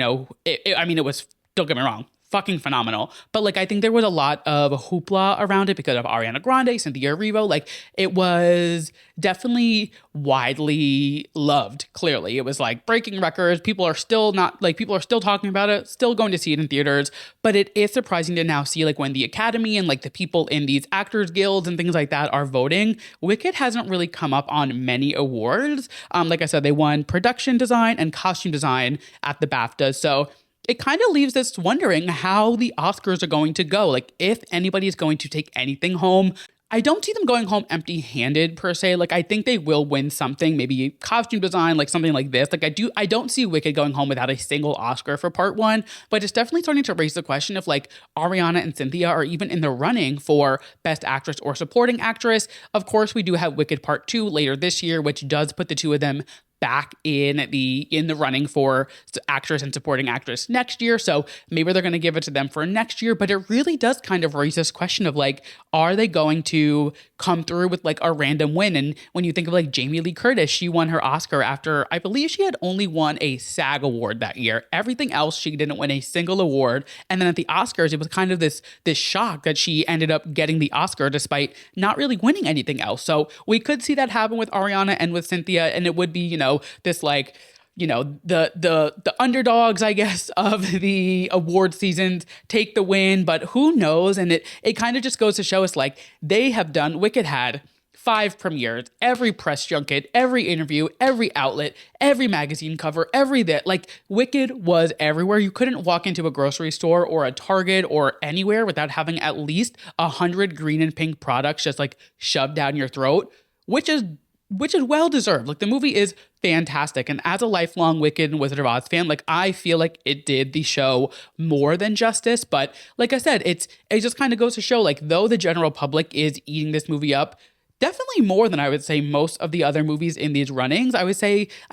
it was, don't get me wrong, fucking phenomenal. But I think there was a lot of hoopla around it because of Ariana Grande, Cynthia Erivo. It was definitely widely loved. Clearly, it was breaking records. People are still talking about it, still going to see it in theaters. But it is surprising to now see when the Academy and the people in these actors guilds and things like that are voting. Wicked hasn't really come up on many awards. Like I said, they won production design and costume design at the BAFTAs. So it kind of leaves us wondering how the Oscars are going to go. If anybody is going to take anything home. I don't see them going home empty-handed per se. Like, I think they will win something, maybe costume design, like something like this. Like, I don't see Wicked going home without a single Oscar for part one, but it's definitely starting to raise the question of like Ariana and Cynthia are even in the running for Best Actress or Supporting Actress. Of course, we do have Wicked Part 2 later this year, which does put the two of them back in the running for actress and supporting actress next year. So maybe they're going to give it to them for next year, but it really does kind of raise this question of like, are they going to come through with like a random win? And when you think of like Jamie Lee Curtis, she won her Oscar after I believe she had only won a SAG award that year. Everything else, she didn't win a single award. And then at the Oscars, it was kind of this shock that she ended up getting the Oscar despite not really winning anything else. So we could see that happen with Ariana and with Cynthia, and it would be, this like, the underdogs, I guess, of the award seasons take the win, but who knows? And it kind of just goes to show us like they have done, Wicked had 5 premieres, every press junket, every interview, every outlet, every magazine cover, every that. Like Wicked was everywhere. You couldn't walk into a grocery store or a Target or anywhere without having at least 100 green and pink products just like shoved down your throat, which is well deserved. Like the movie is fantastic. And as a lifelong Wicked and Wizard of Oz fan, like I feel like it did the show more than justice. But like I said, it just kind of goes to show like though the general public is eating this movie up, definitely more than I would say most of the other movies in these runnings. I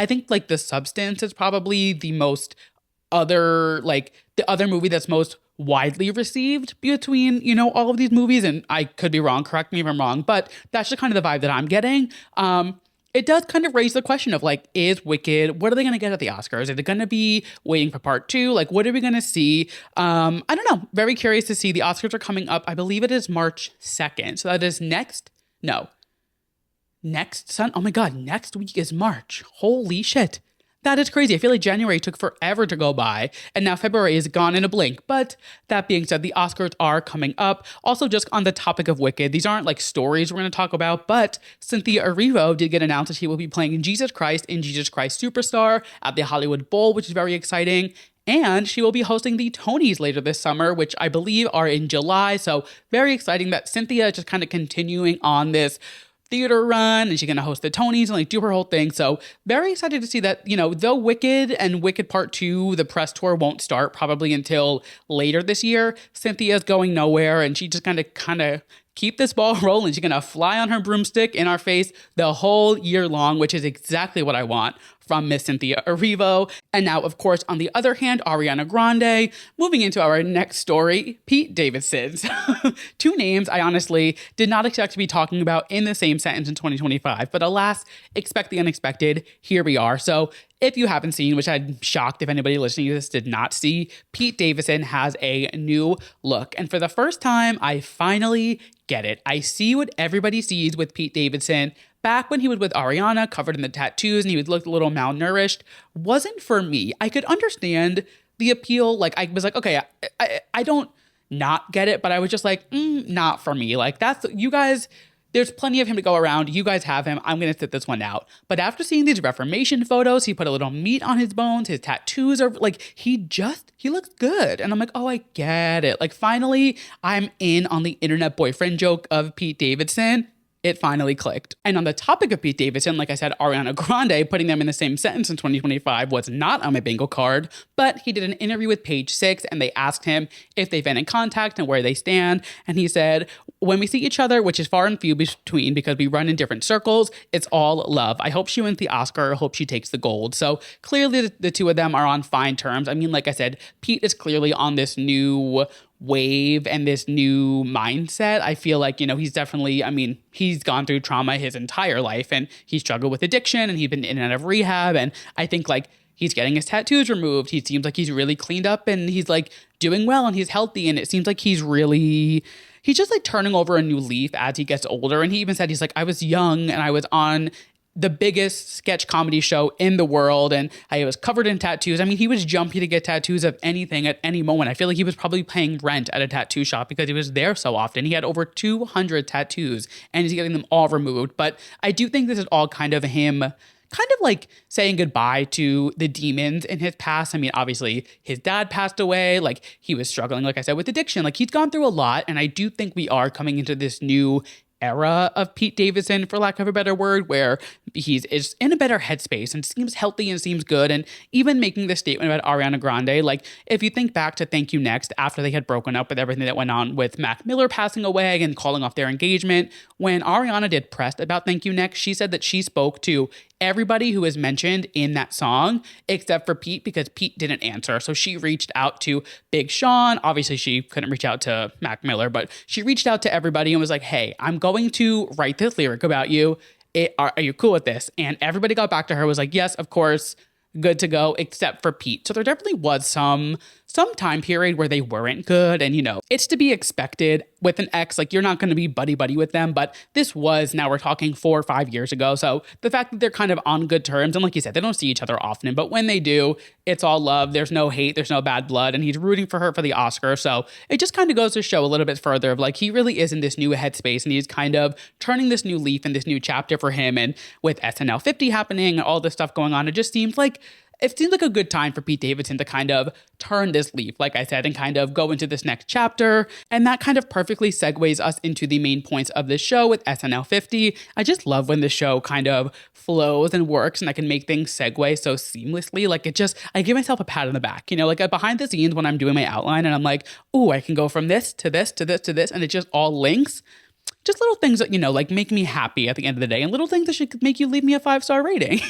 think like The Substance is probably the other movie that's most widely received between, all of these movies. And I could be wrong, correct me if I'm wrong, but that's just kind of the vibe that I'm getting. It does kind of raise the question of like, is Wicked, what are they going to get at the Oscars? Is it going to be waiting for part 2? Like, what are we going to see? I don't know. Very curious to see. The Oscars are coming up. I believe it is March 2nd. So that is next Oh my God, next week is March. Holy shit. That is crazy. I feel like January took forever to go by, and now February is gone in a blink. But that being said, the Oscars are coming up. Also, just on the topic of Wicked, these aren't like stories we're going to talk about, but Cynthia Erivo did get announced that she will be playing Jesus Christ in Jesus Christ Superstar at the Hollywood Bowl, which is very exciting. And she will be hosting the Tonys later this summer, which I believe are in July. So very exciting that Cynthia is just kind of continuing on this theater run, and she's going to host the Tonys and like do her whole thing. So very excited to see that, though Wicked and Wicked Part 2, the press tour won't start probably until later this year, Cynthia's going nowhere, and she just kind of keep this ball rolling. She's going to fly on her broomstick in our face the whole year long, which is exactly what I want from Miss Cynthia Erivo. And now, of course, on the other hand, Ariana Grande. Moving into our next story, Pete Davidson. 2 names I honestly did not expect to be talking about in the same sentence in 2025. But alas, expect the unexpected. Here we are. So if you haven't seen, which I'm shocked if anybody listening to this did not see, Pete Davidson has a new look. And for the first time, I finally get it. I see what everybody sees with Pete Davidson. Back when he was with Ariana, covered in the tattoos, and he would look a little malnourished, wasn't for me. I could understand the appeal. Like, I was like, okay, I don't not get it, but I was just like, not for me. Like, that's, you guys, there's plenty of him to go around. You guys have him. I'm going to sit this one out. But after seeing these Reformation photos, he put a little meat on his bones. His tattoos are like, he looks good. And I'm like, oh, I get it. Like, finally, I'm in on the internet boyfriend joke of Pete Davidson. It finally clicked. And on the topic of Pete Davidson, like I said, Ariana Grande, putting them in the same sentence in 2025 was not on my bingo card, but he did an interview with Page Six, and they asked him if they've been in contact and where they stand. And he said, when we see each other, which is far and few between because we run in different circles, it's all love. I hope she wins the Oscar. I hope she takes the gold. So clearly the two of them are on fine terms. I mean, like I said, Pete is clearly on this new wave and this new mindset. I feel like, he's definitely, he's gone through trauma his entire life, and he struggled with addiction, and he's been in and out of rehab. And I think like he's getting his tattoos removed. He seems like he's really cleaned up, and he's like doing well, and he's healthy. And it seems like he's just like turning over a new leaf as he gets older. And he even said, he's like, I was young and I was on the biggest sketch comedy show in the world, and I was covered in tattoos. I mean, he was jumpy to get tattoos of anything at any moment. I feel like he was probably paying rent at a tattoo shop because he was there so often. He had over 200 tattoos, and he's getting them all removed. But I do think this is all kind of him like saying goodbye to the demons in his past. I mean, obviously his dad passed away. Like, he was struggling, like I said, with addiction. Like, he's gone through a lot. And I do think we are coming into this new era of Pete Davidson, for lack of a better word, where is in a better headspace and seems healthy and seems good. And even making the statement about Ariana Grande, like if you think back to Thank You Next, after they had broken up with everything that went on with Mac Miller passing away and calling off their engagement, when Ariana did press about Thank You Next, she said that she spoke to everybody who was mentioned in that song except for Pete, because Pete didn't answer. So she reached out to Big Sean. Obviously, she couldn't reach out to Mac Miller, but she reached out to everybody and was like, hey, I'm going to write this lyric about you. Are you cool with this? And everybody got back to her, was like, yes, of course, good to go, except for Pete. So there definitely was some time period where they weren't good. And, it's to be expected with an ex. Like, you're not going to be buddy-buddy with them. But this was, now we're talking 4 or 5 years ago. So the fact that they're kind of on good terms, and like you said, they don't see each other often, but when they do, it's all love. There's no hate. There's no bad blood. And he's rooting for her for the Oscar. So it just kind of goes to show a little bit further of like, he really is in this new headspace and he's kind of turning this new leaf and this new chapter for him. And with SNL 50 happening and all this stuff going on, it seems like a good time for Pete Davidson to kind of turn this leaf, like I said, and kind of go into this next chapter. And that kind of perfectly segues us into the main points of this show with SNL 50. I just love when the show kind of flows and works and I can make things segue so seamlessly. Like I give myself a pat on the back, like behind the scenes when I'm doing my outline and I'm like, oh, I can go from this to this to this to this. And it just all links. Just little things that, like make me happy at the end of the day, and little things that should make you leave me a 5-star rating.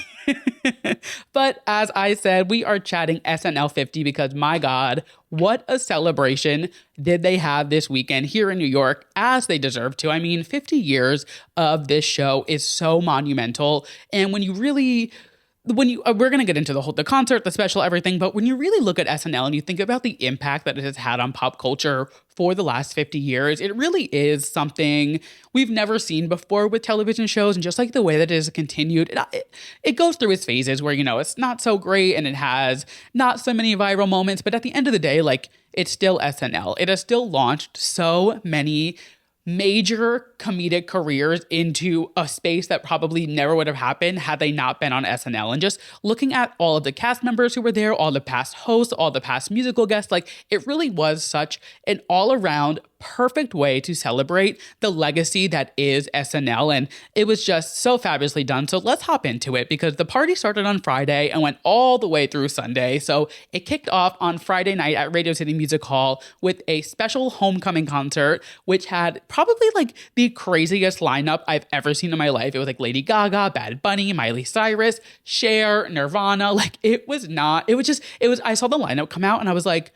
But as I said, we are chatting SNL 50 because my God, what a celebration did they have this weekend here in New York, as they deserve to. I mean, 50 years of this show is so monumental. And we're going to get into the concert, the special, everything, but when you really look at SNL and you think about the impact that it has had on pop culture for the last 50 years, it really is something we've never seen before with television shows. And just like the way that it has continued, it goes through its phases where, it's not so great and it has not so many viral moments, but at the end of the day, like, it's still SNL. It has still launched so many major comedic careers into a space that probably never would have happened had they not been on SNL. And just looking at all of the cast members who were there, all the past hosts, all the past musical guests, like it really was such an all-around perfect way to celebrate the legacy that is SNL. And it was just so fabulously done. So let's hop into it because the party started on Friday and went all the way through Sunday. So it kicked off on Friday night at Radio City Music Hall with a special homecoming concert, which had probably like the craziest lineup I've ever seen in my life. It was like Lady Gaga, Bad Bunny, Miley Cyrus, Cher, Nirvana. Like I saw the lineup come out and I was like,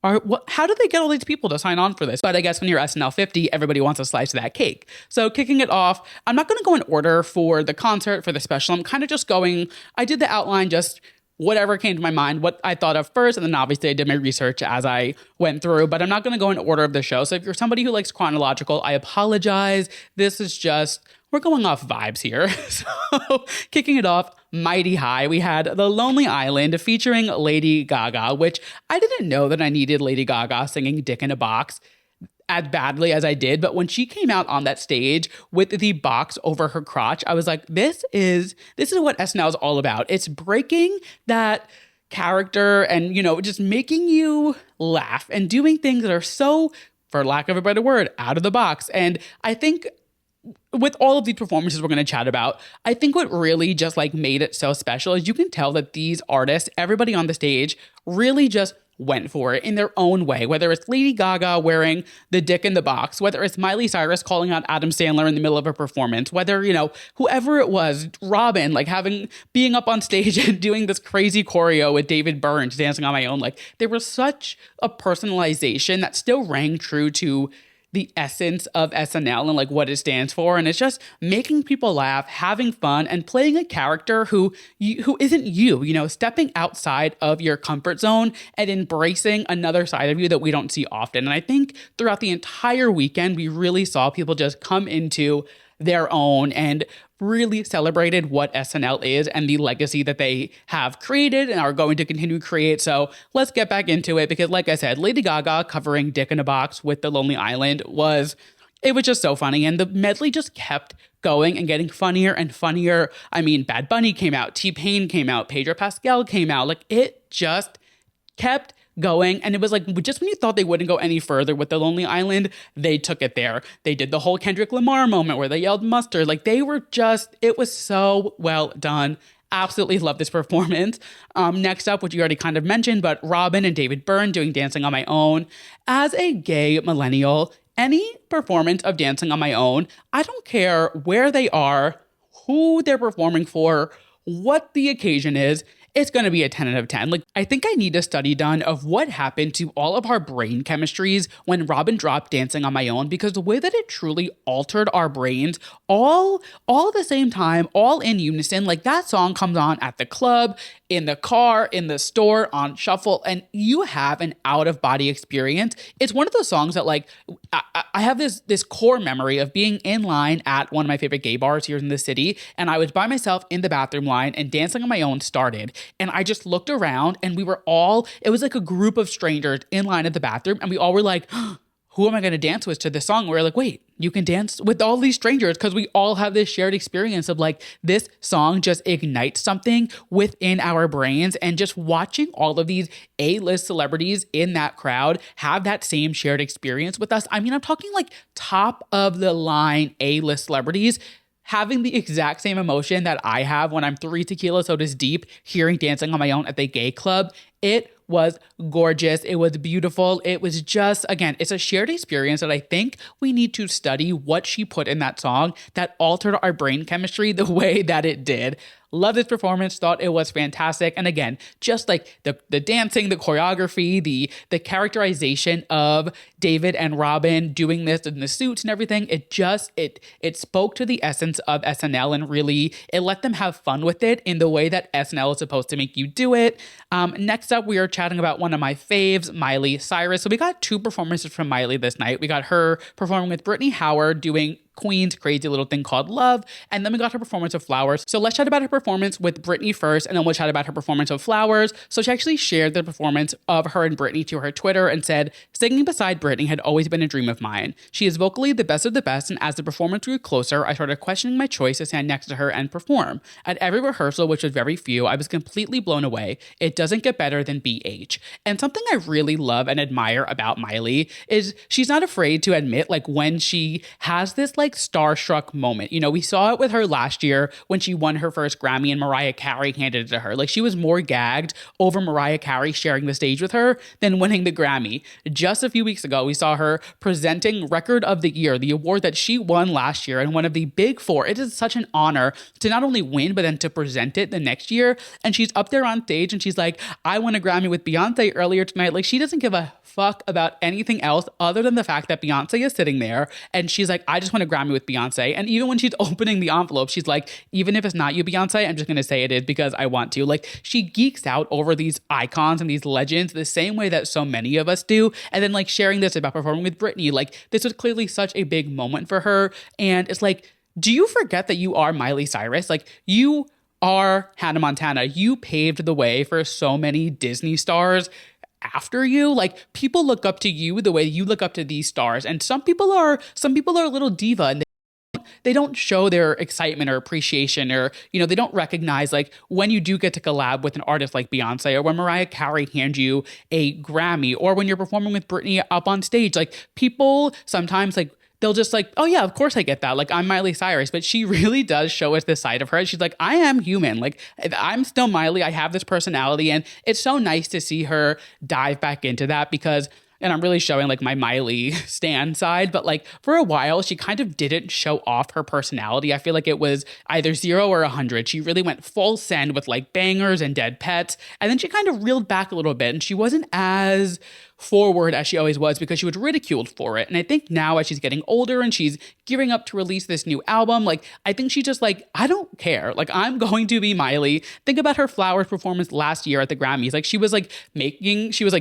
how did they get all these people to sign on for this? But I guess when you're SNL 50, everybody wants a slice of that cake. So kicking it off, I'm not going to go in order for the concert, for the special. I'm kind of just I did the outline, just whatever came to my mind, what I thought of first. And then obviously I did my research as I went through, but I'm not going to go in order of the show. So if you're somebody who likes chronological, I apologize. This is just, we're going off vibes here. So kicking it off, mighty high, we had The Lonely Island featuring Lady Gaga, which I didn't know that I needed Lady Gaga singing Dick in a Box as badly as I did. But when she came out on that stage with the box over her crotch, I was like, this is what SNL is all about. It's breaking that character and, just making you laugh and doing things that are so, for lack of a better word, out of the box. And I think with all of these performances we're going to chat about, I think what really just like made it so special is you can tell that these artists, everybody on the stage, really just went for it in their own way, whether it's Lady Gaga wearing the dick in the box, whether it's Miley Cyrus calling out Adam Sandler in the middle of a performance, whether, whoever it was, Robin, like being up on stage and doing this crazy choreo with David Byrne, Dancing on My Own. Like there was such a personalization that still rang true to the essence of SNL and like what it stands for. And it's just making people laugh, having fun, and playing a character who isn't you, stepping outside of your comfort zone and embracing another side of you that we don't see often. And I think throughout the entire weekend, we really saw people just come into their own and really celebrated what SNL is and the legacy that they have created and are going to continue to create. So let's get back into it because like I said, Lady Gaga covering Dick in a Box with The Lonely Island was just so funny. And the medley just kept going and getting funnier and funnier. I mean, Bad Bunny came out, T-Pain came out, Pedro Pascal came out. Like it just kept going. And it was like, just when you thought they wouldn't go any further with The Lonely Island, they took it there. They did the whole Kendrick Lamar moment where they yelled mustard. Like they were just, it was so well done. Absolutely love this performance. Next up, which you already kind of mentioned, but Robin and David Byrne doing Dancing on My Own. As a gay millennial, any performance of Dancing on My Own, I don't care where they are, who they're performing for, what the occasion is, it's going to be a 10 out of 10. Like, I think I need a study done of what happened to all of our brain chemistries when Robin dropped Dancing on My Own, because the way that it truly altered our brains all at the same time, all in unison. Like that song comes on at the club, in the car, in the store, on shuffle, and you have an out of body experience. It's one of those songs that like, I have this core memory of being in line at one of my favorite gay bars here in the city. And I was by myself in the bathroom line and Dancing on My Own started. And I just looked around and we were all, it was like a group of strangers in line at the bathroom. And we all were like, who am I going to dance with to this song? We're like, wait, you can dance with all these strangers, because we all have this shared experience of like, this song just ignites something within our brains. And just watching all of these A-list celebrities in that crowd have that same shared experience with us. I mean, I'm talking like top of the line A-list celebrities having the exact same emotion that I have when I'm 3 tequila sodas deep hearing Dancing on My Own at the gay club. It was gorgeous. It was beautiful. It was just, again, it's a shared experience that I think we need to study what she put in that song that altered our brain chemistry the way that it did. Love this performance, thought it was fantastic. And again, just like the dancing, the choreography, the characterization of David and Robin doing this in the suits and everything, it spoke to the essence of SNL, and really it let them have fun with it in the way that SNL is supposed to make you do it. Next up, we are chatting about one of my faves, Miley Cyrus. So we got 2 performances from Miley this night. We got her performing with Brittany Howard doing Queen's crazy little thing called Love, and then we got her performance of Flowers. So let's chat about her performance with Britney first, and then we'll chat about her performance of Flowers. So she actually shared the performance of her and Britney to her Twitter and said, "Singing beside Britney had always been a dream of mine. She is vocally the best of the best, and as the performance grew closer, I started questioning my choice to stand next to her and perform. At every rehearsal, which was very few, I was completely blown away. It doesn't get better than BH." And something I really love and admire about Miley is she's not afraid to admit like when she has this like starstruck moment. You know, we saw it with her last year when she won her first Grammy and Mariah Carey handed it to her. Like she was more gagged over Mariah Carey sharing the stage with her than winning the Grammy. Just a few weeks ago, we saw her presenting Record of the Year, the award that she won last year and one of the big 4. It is such an honor to not only win, but then to present it the next year. And she's up there on stage and she's like, I won a Grammy with Beyonce earlier tonight. Like she doesn't give a fuck about anything else other than the fact that Beyonce is sitting there. And she's like, I just won a Grammy with Beyonce. And even when she's opening the envelope, she's like, even if it's not you, Beyonce, I'm just going to say it is because I want to. Like she geeks out over these icons and these legends the same way that so many of us do. And then like sharing this about performing with Britney, like this was clearly such a big moment for her. And it's like, do you forget that you are Miley Cyrus? Like you are Hannah Montana. You paved the way for so many Disney stars after you. Like people look up to you the way you look up to these stars. And some people are a little diva and they don't show their excitement or appreciation, or, you know, they don't recognize like when you do get to collab with an artist like Beyonce, or when Mariah Carey hands you a Grammy, or when you're performing with Britney up on stage. Like people sometimes like they'll just like, oh yeah, of course I get that. Like I'm Miley Cyrus, but she really does show us this side of her. She's like, I am human. Like I'm still Miley. I have this personality, and it's so nice to see her dive back into that because, and I'm really showing like my Miley stan side, but like for a while, she kind of didn't show off her personality. I feel like it was either 0 or 100. She really went full send with like bangers and dead pets. And then she kind of reeled back a little bit, and she wasn't as forward as she always was because she was ridiculed for it. And I think now as she's getting older and she's gearing up to release this new album, like I think she's just like, I don't care. Like I'm going to be Miley. Think about her Flowers performance last year at the Grammys. Like she was like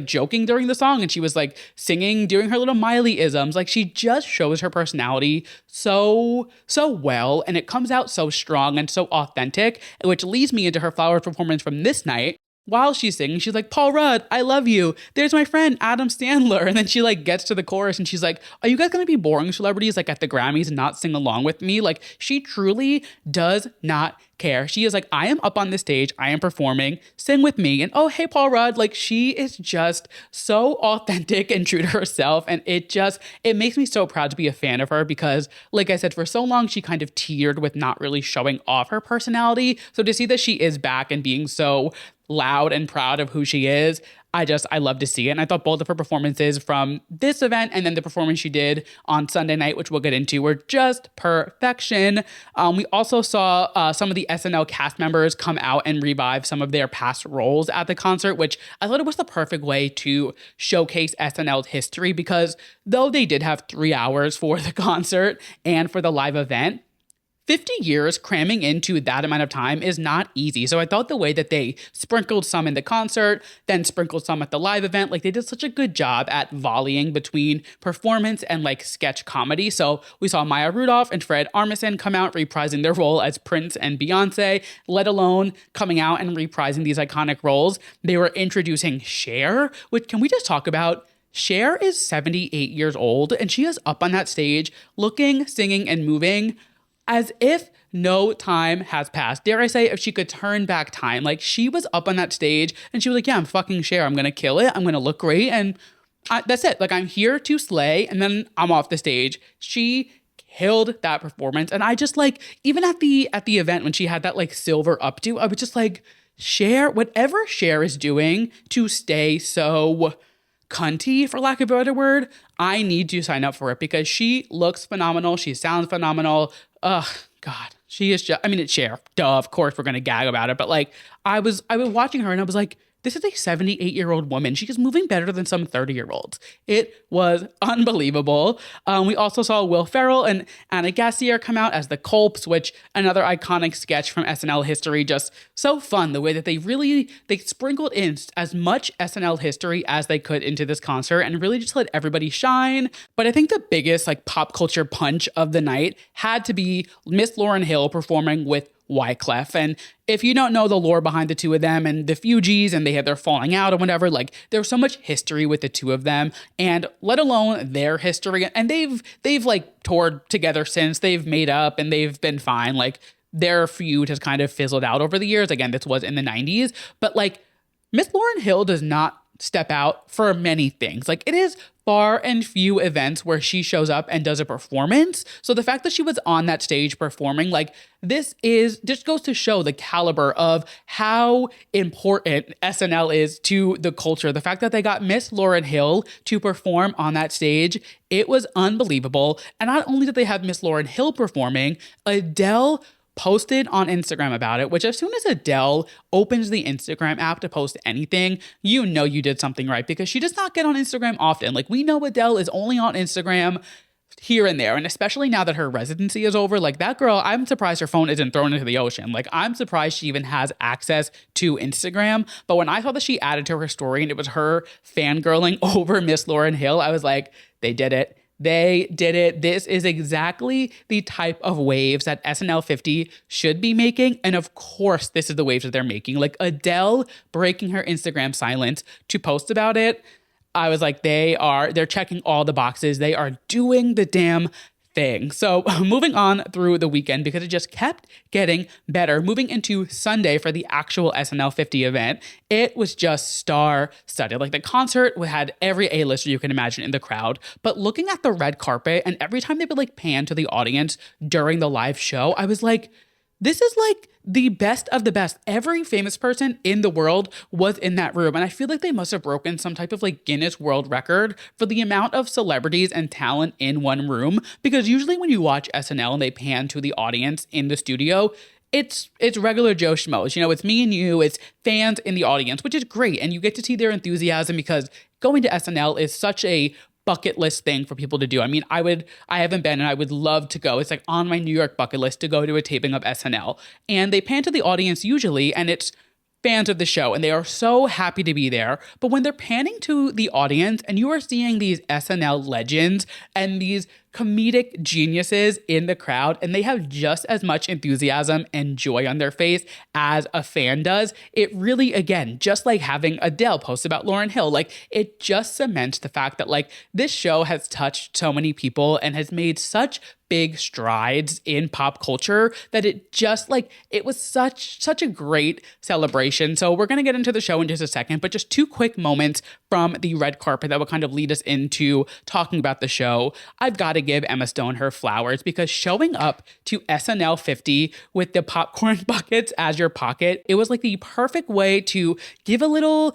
joking during the song, and she was like singing, doing her little Miley-isms. Like she just shows her personality so well, and it comes out so strong and so authentic, which leads me into her Flowers performance from this night, while she's singing, she's like, Paul Rudd, I love you. There's my friend Adam Sandler. And then she like gets to the chorus and she's like, are you guys going to be boring celebrities like at the Grammys and not sing along with me? Like she truly does not care. She is like, I am up on this stage. I am performing. Sing with me. And oh, hey, Paul Rudd. Like she is just so authentic and true to herself. And it makes me so proud to be a fan of her because like I said, for so long, she kind of teetered with not really showing off her personality. So to see that she is back and being so loud and proud of who she is, I love to see it. And I thought both of her performances from this event and then the performance she did on Sunday night, which we'll get into, were just perfection. We also saw some of the SNL cast members come out and revive some of their past roles at the concert, which I thought it was the perfect way to showcase SNL's history because though they did have 3 hours for the concert and for the live event, 50 years cramming into that amount of time is not easy. So I thought the way that they sprinkled some in the concert, then sprinkled some at the live event, like they did such a good job at volleying between performance and like sketch comedy. So we saw Maya Rudolph and Fred Armisen come out reprising their role as Prince and Beyonce, let alone coming out and reprising these iconic roles. They were introducing Cher, which can we just talk about? Cher is 78 years old and she is up on that stage looking, singing, and moving as if no time has passed. Dare I say, if she could turn back time. Like, she was up on that stage and she was like, yeah, I'm fucking Cher. I'm going to kill it. I'm going to look great. And that's it. Like, I'm here to slay. And then I'm off the stage. She killed that performance. And I just like, even at the event when she had that like silver updo, I was just like, Cher, whatever Cher is doing to stay so cunty, for lack of a better word, I need to sign up for it because she looks phenomenal. She sounds phenomenal. Ugh, God, she is just, I mean, it's Cher. Duh, of course we're going to gag about it. But like, I was watching her and I was like, this is a 78-year-old woman. She is moving better than some 30-year-olds. It was unbelievable. We also saw Will Ferrell and Anna Gassier come out as the Culps, which another iconic sketch from SNL history. Just so fun the way that they sprinkled in as much SNL history as they could into this concert and really just let everybody shine. But I think the biggest like pop culture punch of the night had to be Miss Lauryn Hill performing with Wyclef. And if you don't know the lore behind the two of them and the Fugees and they had their falling out or whatever, like there's so much history with the two of them and let alone their history. And they've like toured together since, they've made up and they've been fine. Like their feud has kind of fizzled out over the years. Again, this was in the 90s, but like Miss Lauryn Hill does not step out for many things. Like it is far and few events where she shows up and does a performance. So the fact that she was on that stage performing, like this just goes to show the caliber of how important SNL is to the culture. The fact that they got Miss Lauryn Hill to perform on that stage, it was unbelievable. And not only did they have Miss Lauryn Hill performing, Adele posted on Instagram about it, which as soon as Adele opens the Instagram app to post anything, you know you did something right because she does not get on Instagram often. Like we know Adele is only on Instagram here and there. And especially now that her residency is over, like that girl, I'm surprised her phone isn't thrown into the ocean. Like I'm surprised she even has access to Instagram. But when I saw that she added to her story and it was her fangirling over Miss Lauryn Hill, I was like, they did it. They did it. This is exactly the type of waves that SNL 50 should be making. And of course, this is the waves that they're making. Like Adele breaking her Instagram silence to post about it. I was like, they're checking all the boxes. They are doing the damn thing. So moving on through the weekend because it just kept getting better. Moving into Sunday for the actual SNL 50 event, it was just star-studded. Like the concert had every A-lister you can imagine in the crowd. But looking at the red carpet and every time they would like pan to the audience during the live show, I was like, this is like the best of the best. Every famous person in the world was in that room. And I feel like they must have broken some type of like Guinness World Record for the amount of celebrities and talent in one room. Because usually when you watch SNL and they pan to the audience in the studio, it's regular Joe Schmoes. You know, it's me and you, it's fans in the audience, which is great. And you get to see their enthusiasm because going to SNL is such a bucket list thing for people to do. I mean, I haven't been and I would love to go. It's like on my New York bucket list to go to a taping of SNL. And they pan to the audience usually and it's fans of the show and they are so happy to be there. But when they're panning to the audience and you are seeing these SNL legends and these comedic geniuses in the crowd, and they have just as much enthusiasm and joy on their face as a fan does. It really, again, just like having Adele post about Lauryn Hill, like it just cements the fact that like this show has touched so many people and has made such big strides in pop culture that it just like it was such a great celebration. So we're going to get into the show in just a second, but just two quick moments from the red carpet that will kind of lead us into talking about the show. I've got to give Emma Stone her flowers because showing up to SNL 50 with the popcorn buckets as your pocket, it was like the perfect way to give a little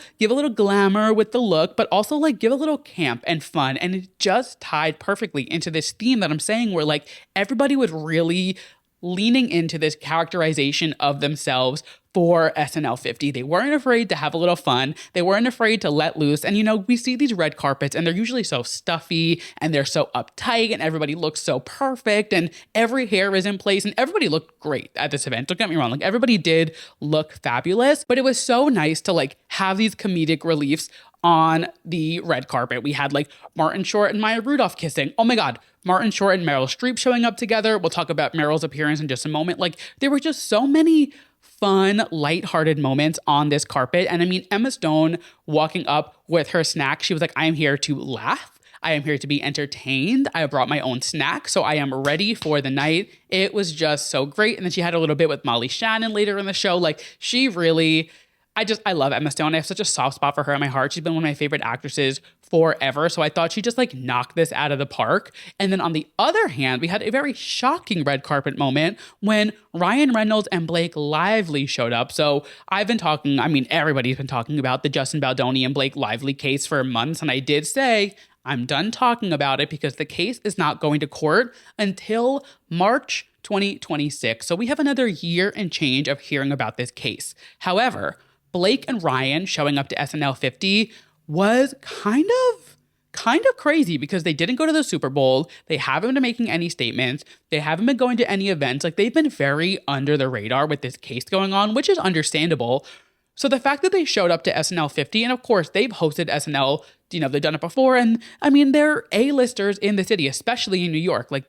glamour with the look, but also like give a little camp and fun. And it just tied perfectly into this theme that I'm saying where like everybody was really leaning into this characterization of themselves for SNL 50. They weren't afraid to have a little fun. They weren't afraid to let loose. And, you know, we see these red carpets and they're usually so stuffy and they're so uptight and everybody looks so perfect and every hair is in place and everybody looked great at this event. Don't get me wrong. Like everybody did look fabulous, but it was so nice to like have these comedic reliefs on the red carpet. We had like Martin Short and Maya Rudolph kissing. Oh my God. Martin Short and Meryl Streep showing up together. We'll talk about Meryl's appearance in just a moment. Like there were just so many fun, lighthearted moments on this carpet. And I mean, Emma Stone walking up with her snack, she was like, I am here to laugh. I am here to be entertained. I brought my own snack, so I am ready for the night. It was just so great. And then she had a little bit with Molly Shannon later in the show. Like she really, I love Emma Stone. I have such a soft spot for her in my heart. She's been one of my favorite actresses forever. So I thought she just like knocked this out of the park. And then on the other hand, we had a very shocking red carpet moment when Ryan Reynolds and Blake Lively showed up. So I've been talking, I mean, everybody's been talking about the Justin Baldoni and Blake Lively case for months. And I did say, I'm done talking about it because the case is not going to court until March 2026. So we have another year and change of hearing about this case. However, Blake and Ryan showing up to SNL 50 was kind of crazy because they didn't go to the Super Bowl. They haven't been making any statements. They haven't been going to any events. Like they've been very under the radar with this case going on, which is understandable. So the fact that they showed up to SNL 50, and of course they've hosted SNL, you know, they've done it before. And I mean, they're A-listers in the city, especially in New York. Like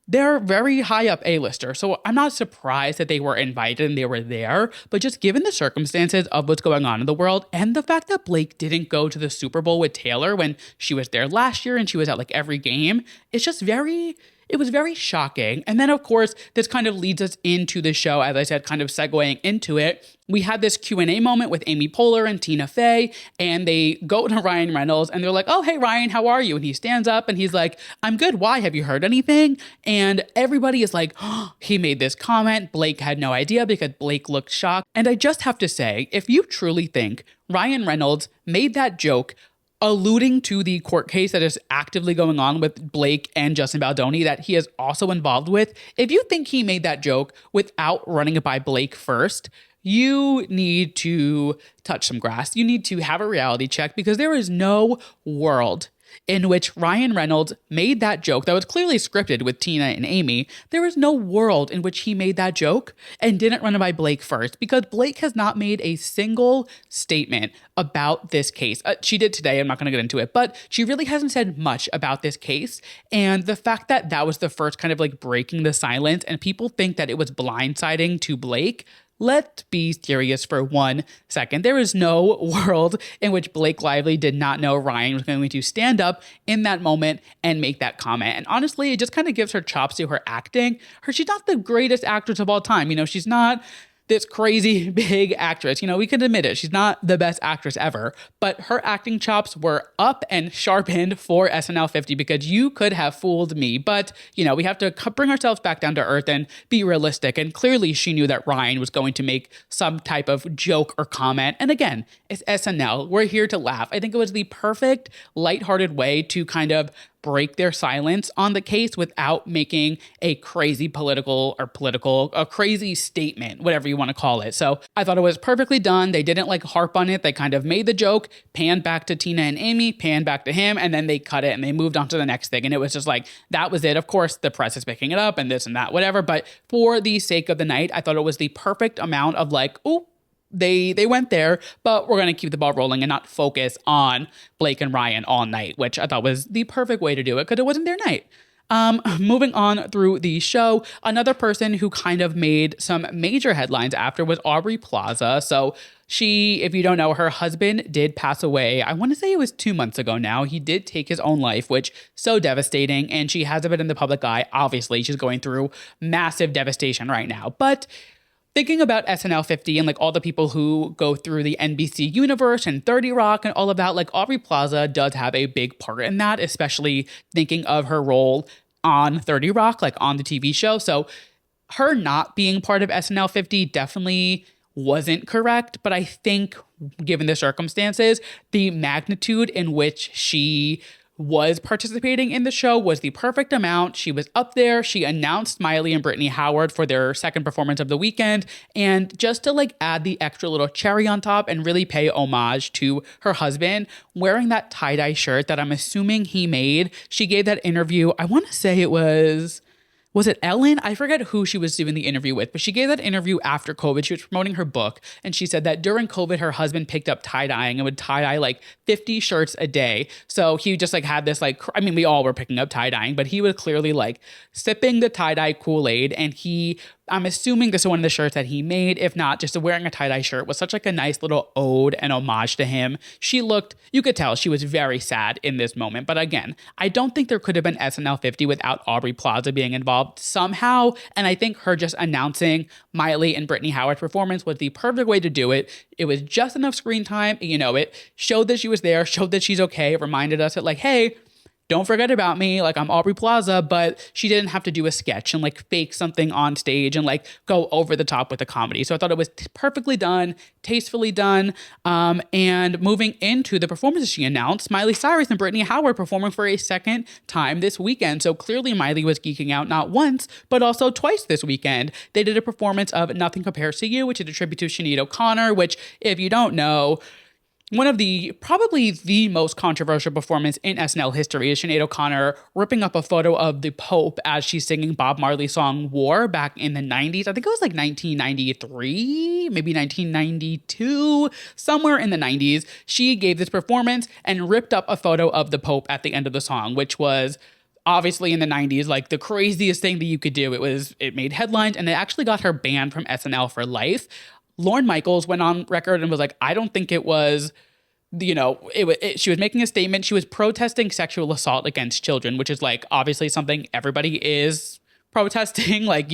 they're very high up A-lister. So I'm not surprised that they were invited and they were there. But just given the circumstances of what's going on in the world and the fact that Blake didn't go to the Super Bowl with Taylor when she was there last year and she was at like every game, it was very shocking. And then, of course, this kind of leads us into the show, as I said, kind of segueing into it. We had this Q&A moment with Amy Poehler and Tina Fey, and they go to Ryan Reynolds, and they're like, oh, hey, Ryan, how are you? And he stands up, and he's like, I'm good. Why? Have you heard anything? And everybody is like, oh, he made this comment. Blake had no idea because Blake looked shocked. And I just have to say, if you truly think Ryan Reynolds made that joke alluding to the court case that is actively going on with Blake and Justin Baldoni that he is also involved with, if you think he made that joke without running it by Blake first, you need to touch some grass. You need to have a reality check because there is no world in which Ryan Reynolds made that joke that was clearly scripted with Tina and Amy. There is no world in which he made that joke and didn't run it by Blake first because Blake has not made a single statement about this case. She did today. I'm not going to get into it, but she really hasn't said much about this case. And the fact that that was the first kind of like breaking the silence and people think that it was blindsiding to Blake, let's be serious for 1 second. There is no world in which Blake Lively did not know Ryan was going to stand up in that moment and make that comment. And honestly, it just kind of gives her chops to her acting. She's not the greatest actress of all time. You know, she's not this crazy big actress. You know, we can admit it. She's not the best actress ever, but her acting chops were up and sharpened for SNL 50 because you could have fooled me. But, you know, we have to bring ourselves back down to earth and be realistic. And clearly she knew that Ryan was going to make some type of joke or comment. And again, it's SNL. We're here to laugh. I think it was the perfect lighthearted way to kind of break their silence on the case without making a crazy a crazy statement, whatever you want to call it. So I thought it was perfectly done. They didn't like harp on it. They kind of made the joke, panned back to Tina and Amy, panned back to him, and then they cut it and they moved on to the next thing. And it was just like, that was it. Of course, the press is picking it up and this and that, whatever. But for the sake of the night, I thought it was the perfect amount of like, oh, they went there, but we're going to keep the ball rolling and not focus on Blake and Ryan all night, which I thought was the perfect way to do it because it wasn't their night. Moving on through the show, another person who kind of made some major headlines after was Aubrey Plaza. So she, if you don't know, her husband did pass away. I want to say it was 2 months ago now. He did take his own life, which so devastating. And she hasn't been in the public eye. Obviously, she's going through massive devastation right now. But thinking about SNL 50 and like all the people who go through the NBC universe and 30 Rock and all of that, like Aubrey Plaza does have a big part in that, especially thinking of her role on 30 Rock, like on the TV show. So her not being part of SNL 50 definitely wasn't correct. But I think given the circumstances, the magnitude in which she was participating in the show was the perfect amount. She was up there. She announced Miley and Brittany Howard for their second performance of the weekend. And just to like add the extra little cherry on top and really pay homage to her husband, wearing that tie-dye shirt that I'm assuming he made, she gave that interview. I want to say it was it Ellen? I forget who she was doing the interview with, but she gave that interview after COVID. She was promoting her book, and she said that during COVID, her husband picked up tie-dyeing and would tie-dye like 50 shirts a day. So he just like had this like, I mean, we all were picking up tie-dyeing, but he was clearly like sipping the tie-dye Kool-Aid, and I'm assuming this is one of the shirts that he made. If not, just wearing a tie-dye shirt was such like a nice little ode and homage to him. You could tell she was very sad in this moment. But again, I don't think there could have been SNL 50 without Aubrey Plaza being involved somehow. And I think her just announcing Miley and Brittany Howard's performance was the perfect way to do it. It was just enough screen time. It showed that she was there, showed that she's okay. It reminded us that like, hey, don't forget about me, like I'm Aubrey Plaza, but she didn't have to do a sketch and like fake something on stage and like go over the top with the comedy. So I thought it was perfectly done, tastefully done. And moving into the performances she announced, Miley Cyrus and Brittany Howard performing for a second time this weekend. So clearly Miley was geeking out not once, but also twice this weekend. They did a performance of Nothing Compares to You, which is a tribute to Sinead O'Connor, which if you don't know, one of probably the most controversial performance in SNL history is Sinead O'Connor ripping up a photo of the Pope as she's singing Bob Marley's song War back in the 90s. I think it was like 1993, maybe 1992, somewhere in the 90s. She gave this performance and ripped up a photo of the Pope at the end of the song, which was obviously in the 90s, like the craziest thing that you could do. It made headlines, and it actually got her banned from SNL for life. Lorne Michaels went on record and was like, I don't think it was, she was making a statement. She was protesting sexual assault against children, which is like obviously something everybody is protesting. Like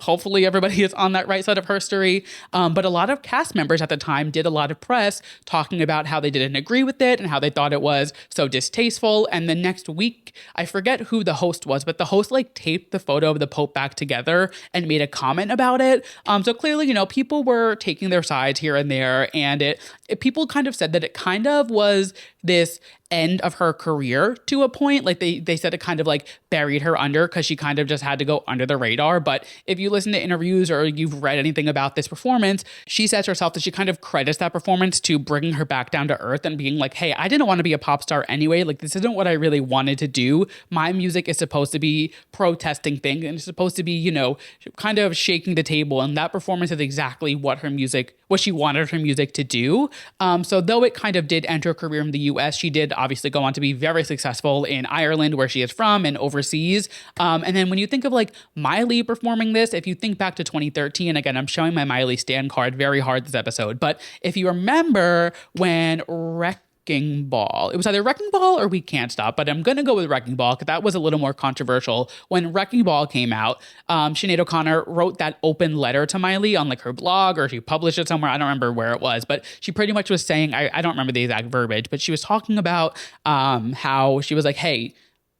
hopefully everybody is on that right side of history. But a lot of cast members at the time did a lot of press talking about how they didn't agree with it and how they thought it was so distasteful. And the next week, I forget who the host was, but the host like taped the photo of the Pope back together and made a comment about it. So clearly, people were taking their sides here and there. And people kind of said that it kind of was this end of her career to a point. Like they said it kind of like buried her under because she kind of just had to go under the radar. But if you listen to interviews or you've read anything about this performance, she says herself that she kind of credits that performance to bringing her back down to earth and being like, hey, I didn't want to be a pop star anyway. Like this isn't what I really wanted to do. My music is supposed to be protesting things and it's supposed to be, kind of shaking the table. And that performance is exactly what she wanted her music to do. So though it kind of did enter a career in the US, she did obviously go on to be very successful in Ireland, where she is from, and overseas. And then when you think of like Miley performing this, if you think back to 2013, again, I'm showing my Miley Stan card very hard this episode, but if you remember when Wrecking Ball, it was either Wrecking Ball or We Can't Stop, but I'm going to go with Wrecking Ball because that was a little more controversial. When Wrecking Ball came out, Sinead O'Connor wrote that open letter to Miley on like her blog, or she published it somewhere. I don't remember where it was, but she pretty much was saying, I don't remember the exact verbiage, but she was talking about how she was like, hey,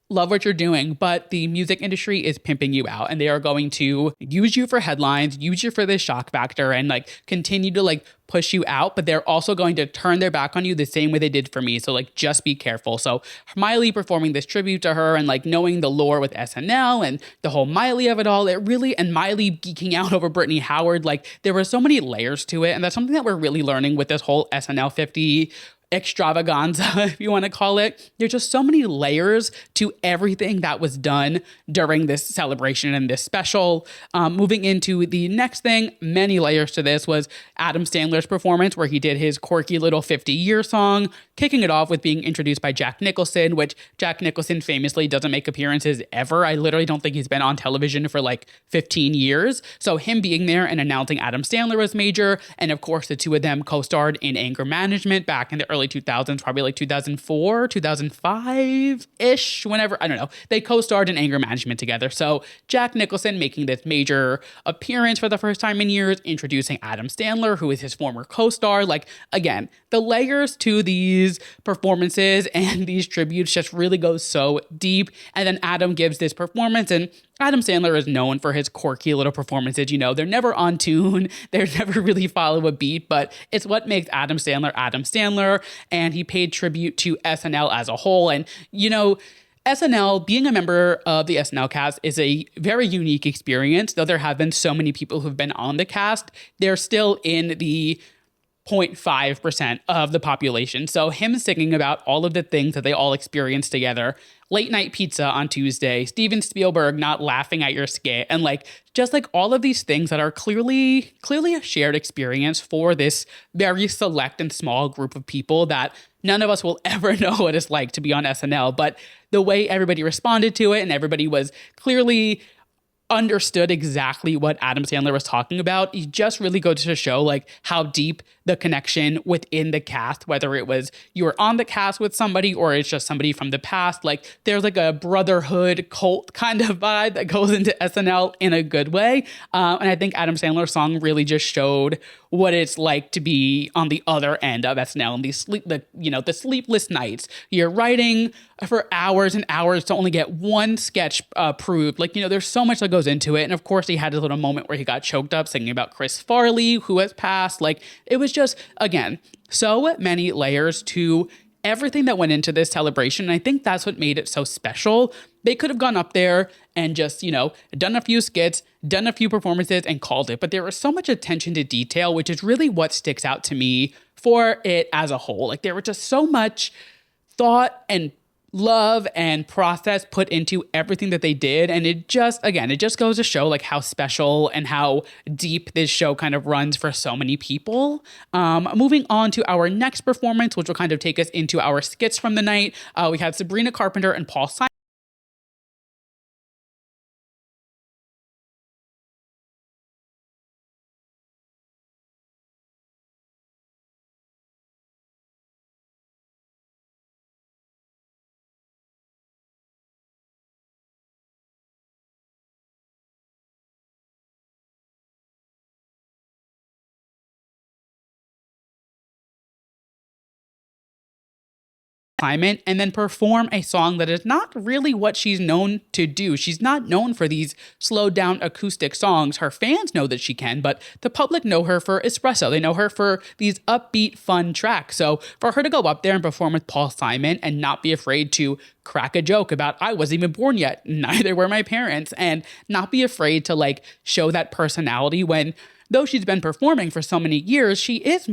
love what you're doing, but the music industry is pimping you out and they are going to use you for headlines, use you for this shock factor and like continue to like push you out, but they're also going to turn their back on you the same way they did for me. So like, just be careful. So Miley performing this tribute to her and like knowing the lore with SNL and the whole Miley of it all, and Miley geeking out over Brittany Howard, like there were so many layers to it. And that's something that we're really learning with this whole SNL 50 extravaganza, if you want to call it. There's just so many layers to everything that was done during this celebration and this special. Moving into the next thing, many layers to this was Adam Sandler's performance, where he did his quirky little 50-year song, kicking it off with being introduced by Jack Nicholson, which Jack Nicholson famously doesn't make appearances ever. I literally don't think he's been on television for like 15 years. So him being there and announcing Adam Sandler was major. And of course, the two of them co-starred in Anger Management back in the early 2000s, probably like 2004, 2005-ish, whenever, I don't know. They co-starred in Anger Management together. So Jack Nicholson making this major appearance for the first time in years, introducing Adam Sandler, who is his former co-star. Like, again, the layers to these performances and these tributes just really go so deep. And then Adam gives this performance, and Adam Sandler is known for his quirky little performances. You know, they're never on tune. They never really follow a beat, but it's what makes Adam Sandler Adam Sandler. And he paid tribute to SNL as a whole. And, you know, SNL, being a member of the SNL cast is a very unique experience. Though there have been so many people who've been on the cast, they're still in the 0.5% of the population. So him singing about all of the things that they all experienced together, late night pizza on Tuesday, Steven Spielberg not laughing at your skit, and like just like all of these things that are clearly a shared experience for this very select and small group of people that none of us will ever know what it's like to be on SNL. But the way everybody responded to it, and everybody was clearly understood exactly what Adam Sandler was talking about. He just really goes to show like how deep the connection within the cast, whether it was you were on the cast with somebody or it's just somebody from the past, like there's like a brotherhood cult kind of vibe that goes into SNL in a good way. And I think Adam Sandler's song really just showed what it's like to be on the other end of SNL and the sleepless nights. You're writing for hours and hours to only get one sketch approved. Like, you know, there's so much that goes into it. And of course, he had a little moment where he got choked up singing about Chris Farley, who has passed. Like, it was just, again, so many layers to everything that went into this celebration. And I think that's what made it so special. They could have gone up there and just, you know, done a few skits, done a few performances and called it. But there was so much attention to detail, which is really what sticks out to me for it as a whole. Like, there was just so much thought and love and process put into everything that they did. And it just goes to show like how special and how deep this show kind of runs for so many people. Moving on to our next performance, which will kind of take us into our skits from the night. We had Sabrina Carpenter and Paul Simon. And then perform a song that is not really what she's known to do. She's not known for these slowed down acoustic songs. Her fans know that she can, but the public know her for Espresso. They know her for these upbeat, fun tracks. So for her to go up there and perform with Paul Simon and not be afraid to crack a joke about I wasn't even born yet, neither were my parents, and not be afraid to like show that personality when, though she's been performing for so many years, she is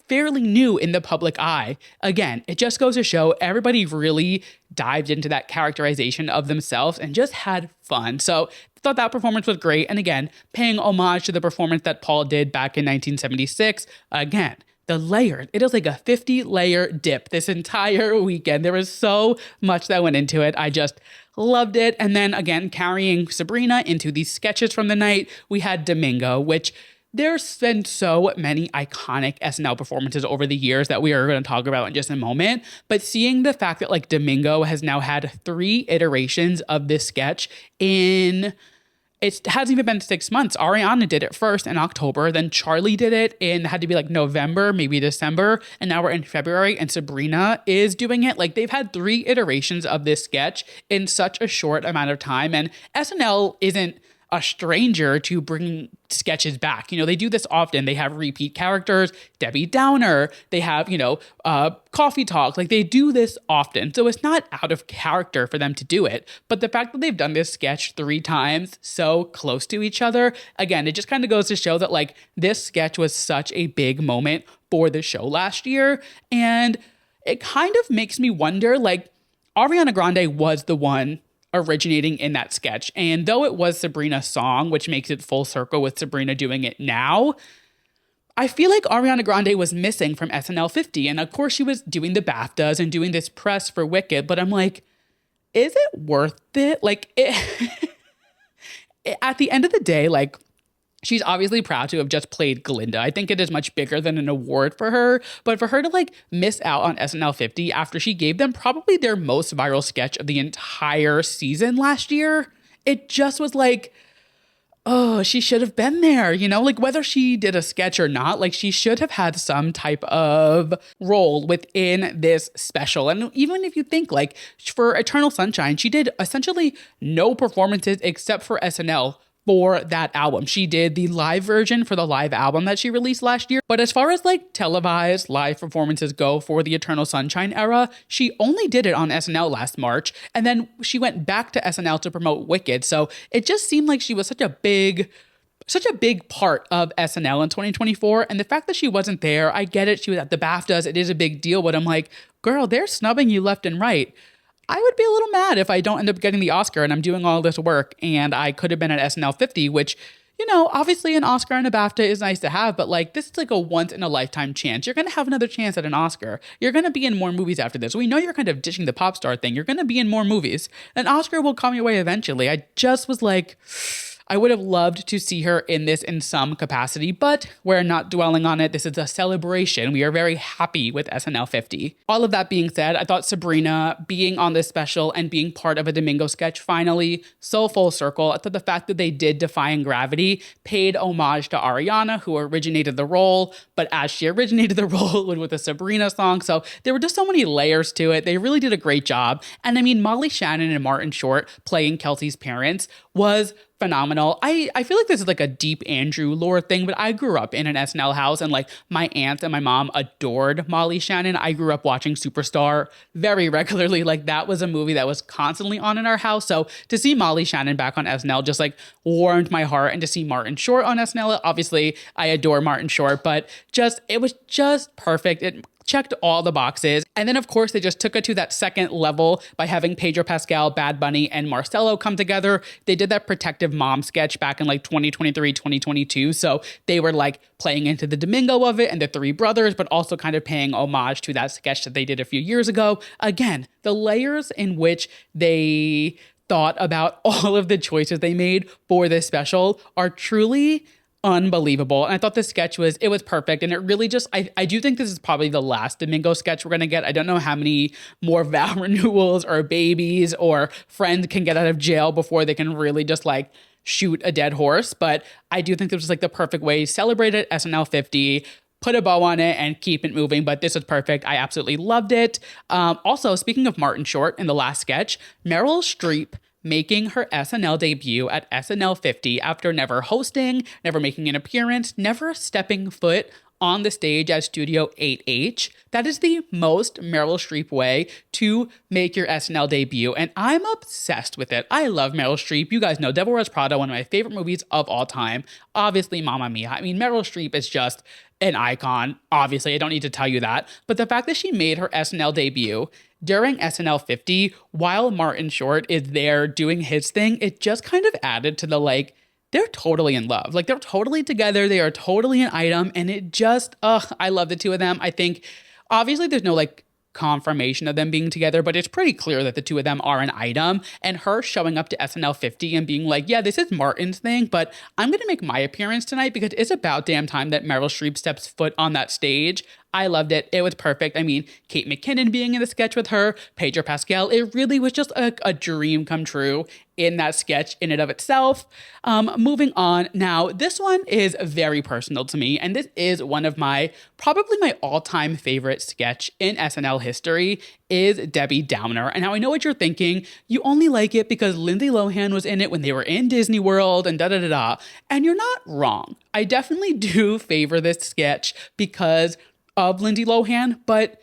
fairly new in the public eye. Again, it just goes to show everybody really dived into that characterization of themselves and just had fun. So I thought that performance was great. And again, paying homage to the performance that Paul did back in 1976. Again, the layers, it is like a 50-layer dip this entire weekend. There was so much that went into it. I just loved it. And then again, carrying Sabrina into these sketches from the night, we had Domingo, which there's been so many iconic SNL performances over the years that we are going to talk about in just a moment. But seeing the fact that like Domingo has now had 3 iterations of this sketch in, it hasn't even been 6 months. Ariana did it first in October. Then Charlie did it in, had to be like November, maybe December. And now we're in February and Sabrina is doing it. Like, they've had 3 iterations of this sketch in such a short amount of time. And SNL isn't a stranger to bringing sketches back. You know, they do this often. They have repeat characters, Debbie Downer. They have, Coffee Talk. Like, they do this often. So it's not out of character for them to do it. But the fact that they've done this sketch 3 times so close to each other, again, it just kind of goes to show that like this sketch was such a big moment for the show last year. And it kind of makes me wonder, like, Ariana Grande was the one originating in that sketch. And though it was Sabrina's song, which makes it full circle with Sabrina doing it now, I feel like Ariana Grande was missing from SNL 50. And of course, she was doing the BAFTAs and doing this press for Wicked. But I'm like, is it worth it? Like, at the end of the day, like, she's obviously proud to have just played Glinda. I think it is much bigger than an award for her. But for her to like miss out on SNL 50 after she gave them probably their most viral sketch of the entire season last year, it just was like, oh, she should have been there, you know, like whether she did a sketch or not, like she should have had some type of role within this special. And even if you think like for Eternal Sunshine, she did essentially no performances except for SNL for that album. She did the live version for the live album that she released last year. But as far as like televised live performances go for the Eternal Sunshine era, she only did it on SNL last March. And then she went back to SNL to promote Wicked. So it just seemed like she was such a big part of SNL in 2024. And the fact that she wasn't there, I get it. She was at the BAFTAs. It is a big deal. But I'm like, girl, they're snubbing you left and right. I would be a little mad if I don't end up getting the Oscar and I'm doing all this work and I could have been at SNL 50, which, you know, obviously an Oscar and a BAFTA is nice to have, but like this is like a once in a lifetime chance. You're going to have another chance at an Oscar. You're going to be in more movies after this. We know you're kind of ditching the pop star thing. You're going to be in more movies. An Oscar will come your way eventually. I just was like, I would have loved to see her in this in some capacity, but we're not dwelling on it. This is a celebration. We are very happy with SNL 50. All of that being said, I thought Sabrina being on this special and being part of a Domingo sketch finally so full circle. I thought the fact that they did Defying Gravity paid homage to Ariana, who originated the role, but as she originated the role with a Sabrina song. So there were just so many layers to it. They really did a great job. And I mean, Molly Shannon and Martin Short playing Kelsey's parents was phenomenal. I feel like this is like a deep Andrew lore thing, but I grew up in an SNL house and like my aunt and my mom adored Molly Shannon. I grew up watching Superstar very regularly. Like that was a movie that was constantly on in our house. So to see Molly Shannon back on SNL just like warmed my heart, and to see Martin Short on SNL, obviously I adore Martin Short, but it was just perfect. It checked all the boxes. And then, of course, they just took it to that second level by having Pedro Pascal, Bad Bunny, and Marcelo come together. They did that Protective Mom sketch back in like 2023, 2022. So they were like playing into the Domingo of it and the three brothers, but also kind of paying homage to that sketch that they did a few years ago. Again, the layers in which they thought about all of the choices they made for this special are truly unbelievable. And I thought the sketch was perfect. And it really just, I do think this is probably the last Domingo sketch we're going to get. I don't know how many more vow renewals or babies or friends can get out of jail before they can really just like shoot a dead horse. But I do think this was like the perfect way to celebrate it, SNL 50, put a bow on it and keep it moving. But this was perfect. I absolutely loved it. Also, speaking of Martin Short in the last sketch, Meryl Streep making her SNL debut at SNL 50 after never hosting, never making an appearance, never stepping foot on the stage at Studio 8H. That is the most Meryl Streep way to make your SNL debut, and I'm obsessed with it. I love Meryl Streep. You guys know Devil Wears Prada, one of my favorite movies of all time. Obviously, Mamma Mia. I mean, Meryl Streep is just an icon. Obviously, I don't need to tell you that. But the fact that she made her SNL debut during SNL 50, while Martin Short is there doing his thing, it just kind of added to the like, they're totally in love. Like they're totally together. They are totally an item. And it just, I love the two of them. I think obviously there's no like confirmation of them being together, but it's pretty clear that the two of them are an item. And her showing up to SNL 50 and being like, yeah, this is Martin's thing, but I'm going to make my appearance tonight because it's about damn time that Meryl Streep steps foot on that stage. I loved it. It was perfect. I mean, Kate McKinnon being in the sketch with her, Pedro Pascal, it really was just a dream come true in that sketch in and of itself. Moving on. Now, this one is very personal to me, and this is one of probably my all-time favorite sketch in SNL history is Debbie Downer. And now I know what you're thinking. You only like it because Lindsay Lohan was in it when they were in Disney World and da-da-da-da. And you're not wrong. I definitely do favor this sketch because of Lindsay Lohan, but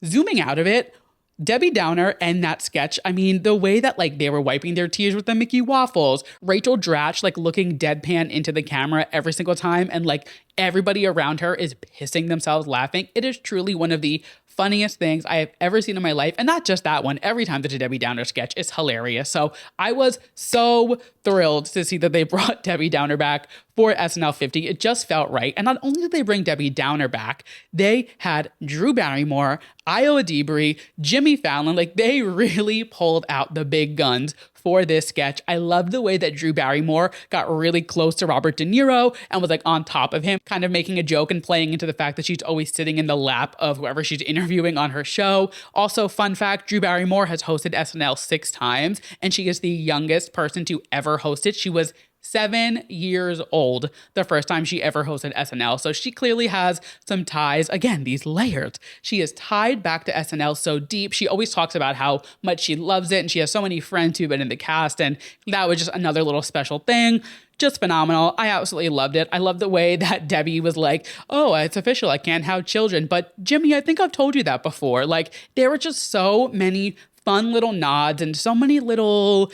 zooming out of it, Debbie Downer and that sketch, I mean, the way that like they were wiping their tears with the Mickey waffles, Rachel Dratch like looking deadpan into the camera every single time and like everybody around her is pissing themselves laughing. It is truly one of the funniest things I have ever seen in my life. And not just that one. Every time there's a Debbie Downer sketch, it's hilarious. So I was so thrilled to see that they brought Debbie Downer back for SNL 50. It just felt right. And not only did they bring Debbie Downer back, they had Drew Barrymore, Iowa Debris, Jimmy Fallon. Like, they really pulled out the big guns for this sketch. I loved the way that Drew Barrymore got really close to Robert De Niro and was like on top of him, kind of making a joke and playing into the fact that she's always sitting in the lap of whoever she's interviewing on her show. Also, fun fact, Drew Barrymore has hosted SNL 6 times, and she is the youngest person to ever host it. She was 7 years old the first time she ever hosted SNL. So she clearly has some ties. Again, these layers. She is tied back to SNL so deep. She always talks about how much she loves it, and she has so many friends who've been in the cast, and that was just another little special thing. Just phenomenal. I absolutely loved it. I love the way that Debbie was like, oh, it's official, I can't have children. But Jimmy, I think I've told you that before. Like, there were just so many fun little nods and so many little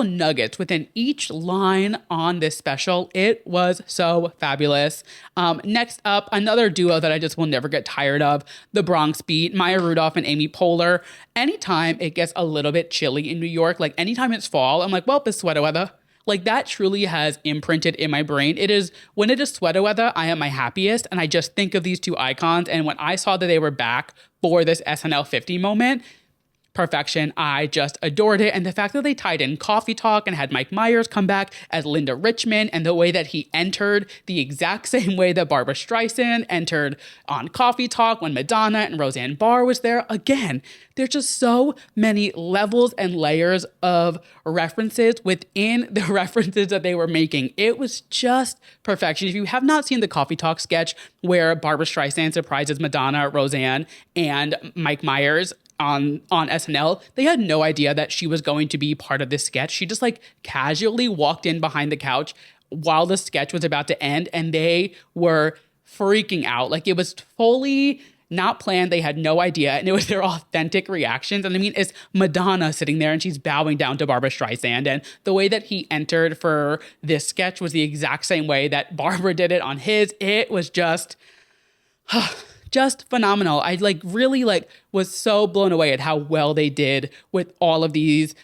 nuggets within each line on this special. It was so fabulous. Next up, another duo that I just will never get tired of, the Bronx Beat, Maya Rudolph and Amy Poehler. Anytime it gets a little bit chilly in New York, like anytime it's fall, I'm like, well, it's sweater weather. Like, that truly has imprinted in my brain. It is, when it is sweater weather, I am my happiest. And I just think of these two icons. And when I saw that they were back for this SNL 50 moment, perfection. I just adored it. And the fact that they tied in Coffee Talk and had Mike Myers come back as Linda Richman, and the way that he entered the exact same way that Barbara Streisand entered on Coffee Talk when Madonna and Roseanne Barr was there. Again, there's just so many levels and layers of references within the references that they were making. It was just perfection. If you have not seen the Coffee Talk sketch where Barbara Streisand surprises Madonna, Roseanne, and Mike Myers on SNL, they had no idea that she was going to be part of this sketch. She just like casually walked in behind the couch while the sketch was about to end, and they were freaking out. Like, it was fully not planned. They had no idea, and it was their authentic reactions. And I mean, it's Madonna sitting there and she's bowing down to Barbara Streisand, and the way that he entered for this sketch was the exact same way that Barbara did it on his. It was just just phenomenal. I really was so blown away at how well they did with all of these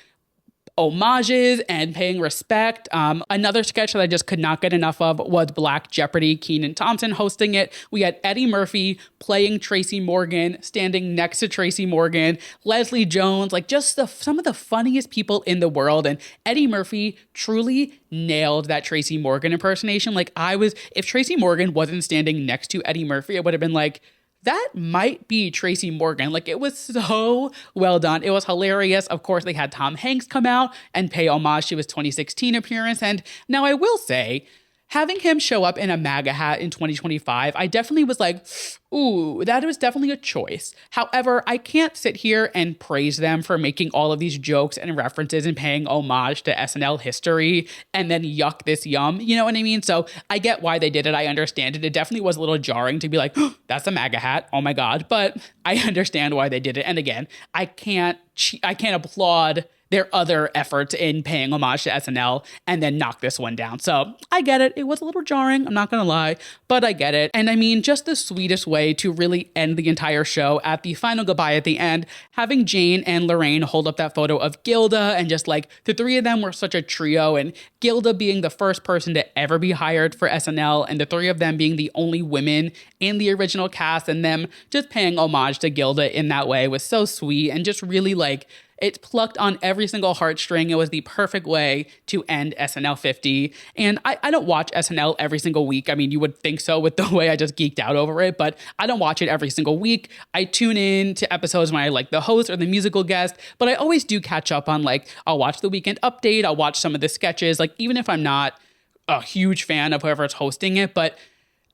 homages and paying respect. Another sketch that I just could not get enough of was Black Jeopardy, Kenan Thompson hosting it. We had Eddie Murphy playing Tracy Morgan, standing next to Tracy Morgan, Leslie Jones, like just some of the funniest people in the world. And Eddie Murphy truly nailed that Tracy Morgan impersonation. Like, if Tracy Morgan wasn't standing next to Eddie Murphy, I would have been like, that might be Tracy Morgan. Like, it was so well done. It was hilarious. Of course, they had Tom Hanks come out and pay homage to his 2016 appearance. And now I will say, having him show up in a MAGA hat in 2025, I definitely was like, ooh, that was definitely a choice. However, I can't sit here and praise them for making all of these jokes and references and paying homage to SNL history and then yuck this yum. You know what I mean? So I get why they did it. I understand it. It definitely was a little jarring to be like, oh, that's a MAGA hat. Oh my God. But I understand why they did it. And again, I can't applaud their other efforts in paying homage to SNL and then knock this one down. So I get it. It was a little jarring, I'm not gonna lie, but I get it. And I mean, just the sweetest way to really end the entire show at the final goodbye at the end, having Jane and Lorraine hold up that photo of Gilda, and just like the three of them were such a trio, and Gilda being the first person to ever be hired for SNL, and the three of them being the only women in the original cast, and them just paying homage to Gilda in that way was so sweet, and just really like, it plucked on every single heartstring. It was the perfect way to end SNL 50. And I don't watch SNL every single week. I mean, you would think so with the way I just geeked out over it, but I don't watch it every single week. I tune in to episodes when I like the host or the musical guest, but I always do catch up on, like, I'll watch the Weekend Update. I'll watch some of the sketches, like, even if I'm not a huge fan of whoever's hosting it. But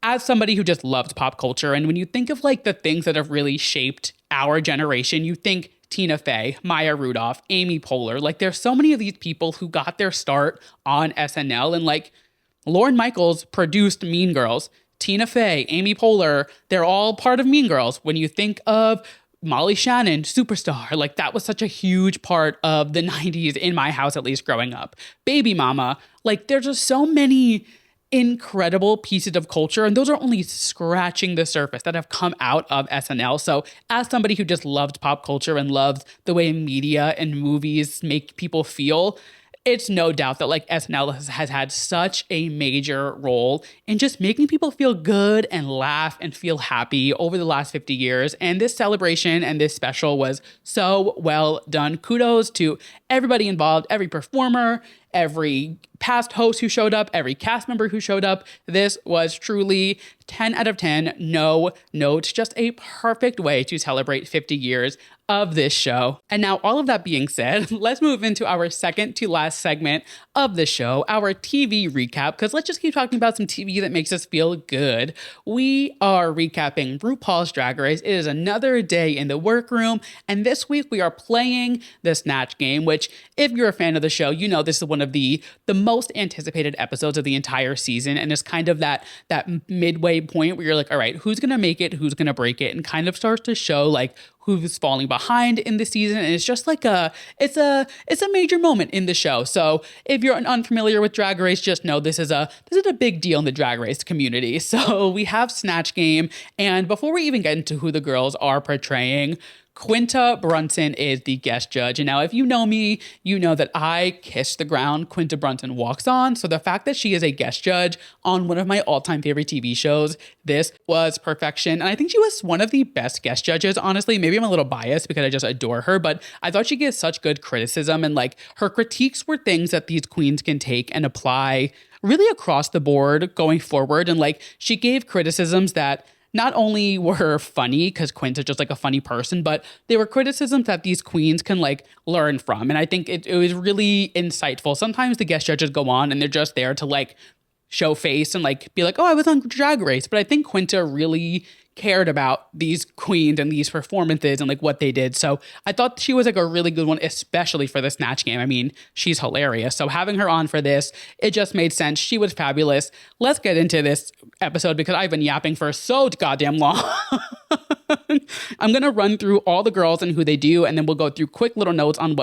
as somebody who just loves pop culture, and when you think of like the things that have really shaped our generation, you think Tina Fey, Maya Rudolph, Amy Poehler. Like, there's so many of these people who got their start on SNL, and like Lorne Michaels produced Mean Girls. Tina Fey, Amy Poehler, they're all part of Mean Girls. When you think of Molly Shannon, Superstar, like that was such a huge part of the 90s in my house, at least growing up. Baby Mama, like there's just so many incredible pieces of culture. And those are only scratching the surface that have come out of SNL. So as somebody who just loved pop culture and loves the way media and movies make people feel, it's no doubt that like SNL has had such a major role in just making people feel good and laugh and feel happy over the last 50 years. And this celebration and this special was so well done. Kudos to everybody involved, every performer, every past host who showed up, every cast member who showed up. This was truly 10 out of 10, no notes, just a perfect way to celebrate 50 years of this show. And now, all of that being said, let's move into our second to last segment of the show, our TV recap, because let's just keep talking about some TV that makes us feel good. We are recapping RuPaul's Drag Race. It is another day in the workroom, and this week we are playing the Snatch Game, which, if you're a fan of the show, you know this is one of the most anticipated episodes of the entire season, and it's kind of that midway point where you're like, all right, who's gonna make it, who's gonna break it, and kind of starts to show like who's falling behind in the season. And it's just like it's a major moment in the show. So if you're unfamiliar with Drag Race, just know this is a big deal in the Drag Race community. So we have Snatch Game, and before we even get into who the girls are portraying, Quinta Brunson is the guest judge. And now, if you know me, you know that I kiss the ground Quinta Brunson walks on. So the fact that she is a guest judge on one of my all-time favorite TV shows, this was perfection. And I think she was one of the best guest judges, honestly. Maybe I'm a little biased because I just adore her, but I thought she gives such good criticism, and like her critiques were things that these queens can take and apply really across the board going forward. And like she gave criticisms that not only were funny, because Quinta's just like a funny person, but they were criticisms that these queens can like learn from. And I think it was really insightful. Sometimes the guest judges go on and they're just there to like show face and like be like, oh, I was on Drag Race. But I think Quinta really cared about these queens and these performances and like what they did. So I thought she was like a really good one, especially for the Snatch Game. I mean, she's hilarious. So having her on for this, it just made sense. She was fabulous. Let's get into this episode because I've been yapping for so goddamn long. I'm going to run through all the girls and who they do, and then we'll go through quick little notes on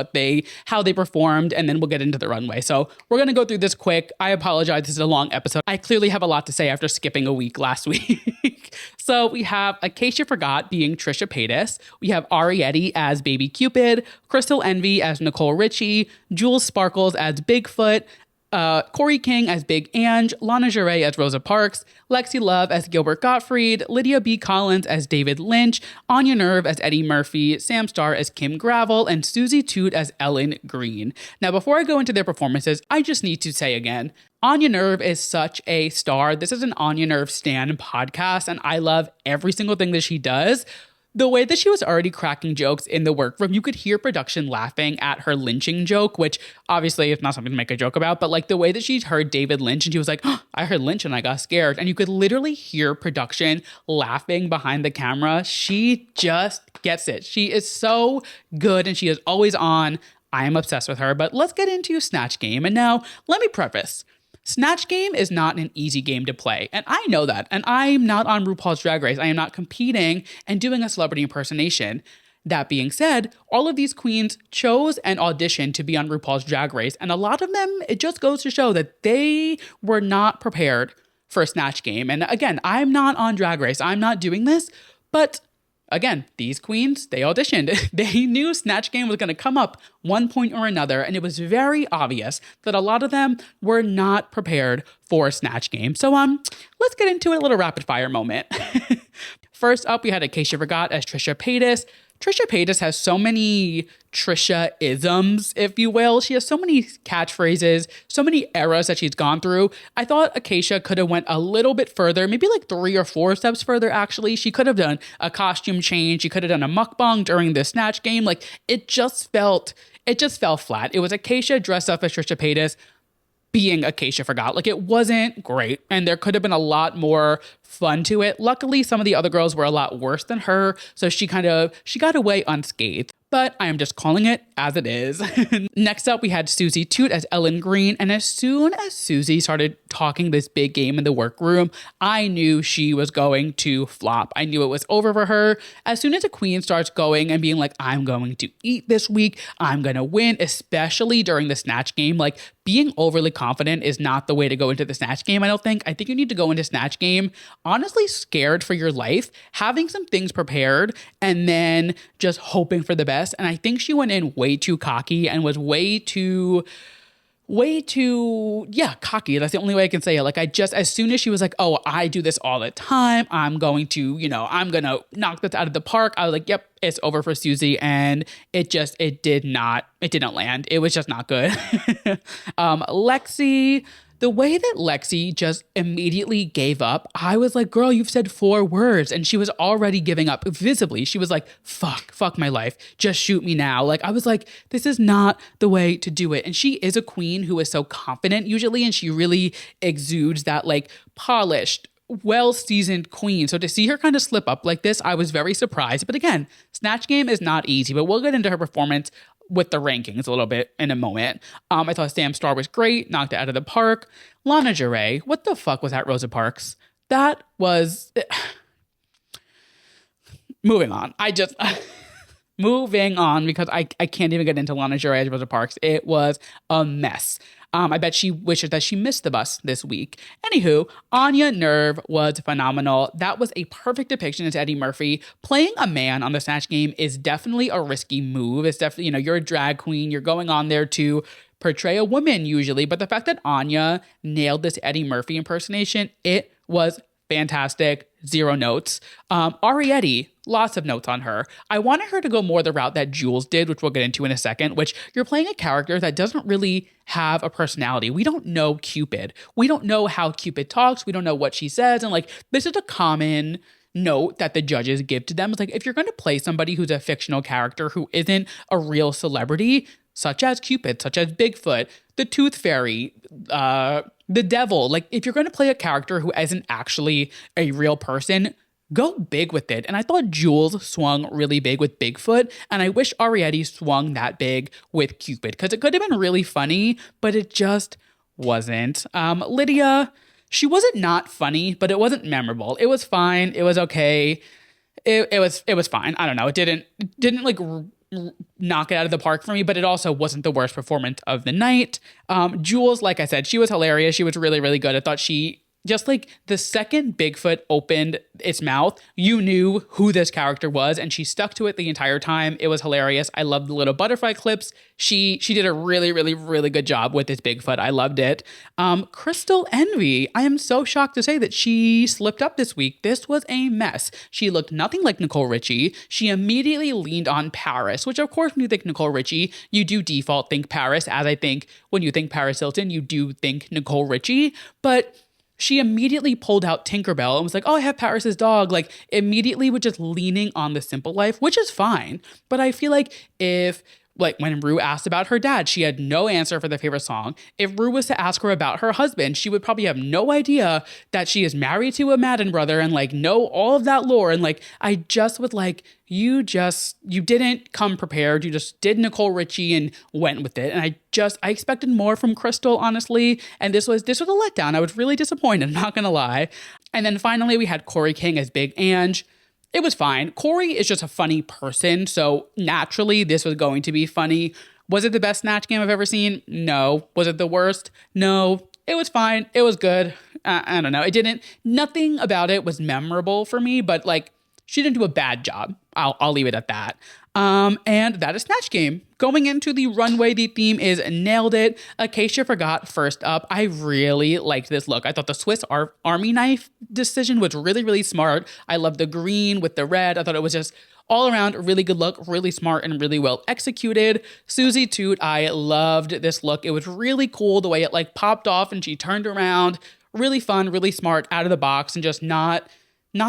how they performed, and then we'll get into the runway. So we're going to go through this quick. I apologize. This is a long episode. I clearly have a lot to say after skipping a week last week. So we have Acacia Forgot being Trisha Paytas. We have Ariette as Baby Cupid, Crystal Envy as Nicole Richie, Jules Sparkles as Bigfoot, Corey King as Big Ange, Lana Jarre as Rosa Parks, Lexi Love as Gilbert Gottfried, Lydia B. Collins as David Lynch, Anya Nerve as Eddie Murphy, Sam Starr as Kim Gravel, and Susie Toot as Ellen Green. Now, before I go into their performances, I just need to say again, Anya Nerve is such a star. This is an Anya Nerve stan podcast, and I love every single thing that she does. The way that she was already cracking jokes in the workroom, you could hear production laughing at her lynching joke, which obviously is not something to make a joke about, but like the way that she heard David Lynch and she was like, oh, I heard Lynch and I got scared. And you could literally hear production laughing behind the camera. She just gets it. She is so good and she is always on. I am obsessed with her, but let's get into Snatch Game. And now let me preface. Snatch Game is not an easy game to play, and I know that, and I'm not on RuPaul's Drag Race. I am not competing and doing a celebrity impersonation. That being said, all of these queens chose and auditioned to be on RuPaul's Drag Race, and a lot of them, it just goes to show that they were not prepared for a Snatch Game. And again, I'm not on Drag Race. I'm not doing this, but again, these queens, they auditioned. They knew Snatch Game was going to come up one point or another, and it was very obvious that a lot of them were not prepared for Snatch Game. So let's get into a little rapid fire moment. First up, we had Acacia Forgot as Trisha Paytas. Trisha Paytas has so many Trisha-isms, if you will. She has so many catchphrases, so many eras that she's gone through. I thought Acacia could have went a little bit further, maybe like 3 or 4 steps further, actually. She could have done a costume change. She could have done a mukbang during the Snatch Game. Like, it just fell flat. It was Acacia dressed up as Trisha Paytas being Acacia Forgot. Like, it wasn't great. And there could have been a lot more fun to it. Luckily, some of the other girls were a lot worse than her, so she got away unscathed. But I am just calling it as it is. Next up, we had Susie Toot as Ellen Green. And as soon as Susie started talking this big game in the workroom, I knew she was going to flop. I knew it was over for her. As soon as a queen starts going and being like, I'm going to eat this week, I'm going to win, especially during the Snatch game, like being overly confident is not the way to go into the Snatch game, I don't think. I think you need to go into Snatch game honestly scared for your life, having some things prepared, and then just hoping for the best. And I think she went in way too cocky and was way too, cocky. That's the only way I can say it. Like as soon as she was like, oh, I do this all the time, I'm going to knock this out of the park. I was like, yep, it's over for Susie. And it didn't land. It was just not good. Lexi, the way that Lexi just immediately gave up, I was like, girl, you've said 4 words. And she was already giving up visibly. She was like, fuck my life. Just shoot me now. Like, I was like, this is not the way to do it. And she is a queen who is so confident usually. And she really exudes that like polished, well-seasoned queen. So to see her kind of slip up like this, I was very surprised. But again, Snatch Game is not easy, but we'll get into her performance with the rankings a little bit in a moment. I thought Sam Starr was great, knocked it out of the park. Lana Jarre, what the fuck was that, Rosa Parks? That was... Moving on. Moving on, because I can't even get into Lana Jarre as Rosa Parks. It was a mess. I bet she wishes that she missed the bus this week. Anywho, Anya Nerve was phenomenal. That was a perfect depiction as Eddie Murphy. Playing a man on the Snatch Game is definitely a risky move. It's definitely, you're a drag queen. You're going on there to portray a woman usually. But the fact that Anya nailed this Eddie Murphy impersonation, it was fantastic. 0 notes. Arietti, lots of notes on her. I wanted her to go more the route that Jules did, which we'll get into in a second, which you're playing a character that doesn't really have a personality. We don't know Cupid. We don't know how Cupid talks. We don't know what she says. And like, this is a common note that the judges give to them. It's like, if you're going to play somebody who's a fictional character who isn't a real celebrity, such as Cupid, such as Bigfoot, the Tooth Fairy, the devil, like if you're going to play a character who isn't actually a real person, go big with it. And I thought Jules swung really big with Bigfoot, and I wish Arietti swung that big with Cupid, because it could have been really funny, but it just wasn't. Lydia, she wasn't not funny, but it wasn't memorable. It was fine. It was okay. It was fine. I don't know. It didn't like knock it out of the park for me, but it also wasn't the worst performance of the night. Jules, like I said, she was hilarious. She was really, really good. I thought she, just like the second Bigfoot opened its mouth, you knew who this character was, and she stuck to it the entire time. It was hilarious. I loved the little butterfly clips. She did a really, really, really good job with this Bigfoot. I loved it. Crystal Envy, I am so shocked to say that she slipped up this week. This was a mess. She looked nothing like Nicole Richie. She immediately leaned on Paris, which of course when you think Nicole Richie, you do default think Paris, as I think when you think Paris Hilton, you do think Nicole Richie, but she immediately pulled out Tinkerbell and was like, oh, I have Paris's dog. Like immediately was just leaning on the simple life, which is fine. But I feel like when Rue asked about her dad, she had no answer for the favorite song. If Rue was to ask her about her husband, she would probably have no idea that she is married to a Madden brother and like know all of that lore. And like, I just was like, you didn't come prepared. You just did Nicole Richie and went with it. And I expected more from Crystal, honestly. And this was a letdown. I was really disappointed, I'm not gonna lie. And then finally we had Corey King as Big Ange. It was fine. Corey is just a funny person, so naturally this was going to be funny. Was it the best Snatch Game I've ever seen? No. Was it the worst? No. It was fine. It was good. I don't know. Nothing about it was memorable for me, but like, she didn't do a bad job. I'll leave it at that. And that is Snatch Game. Going into the runway, the theme is Nailed It. Acacia Forgot first up. I really liked this look. I thought the Swiss Army knife decision was really, really smart. I love the green with the red. I thought it was just all around a really good look, really smart and really well executed. Susie Toot, I loved this look. It was really cool the way it like popped off and she turned around. Really fun, really smart, out of the box, and just not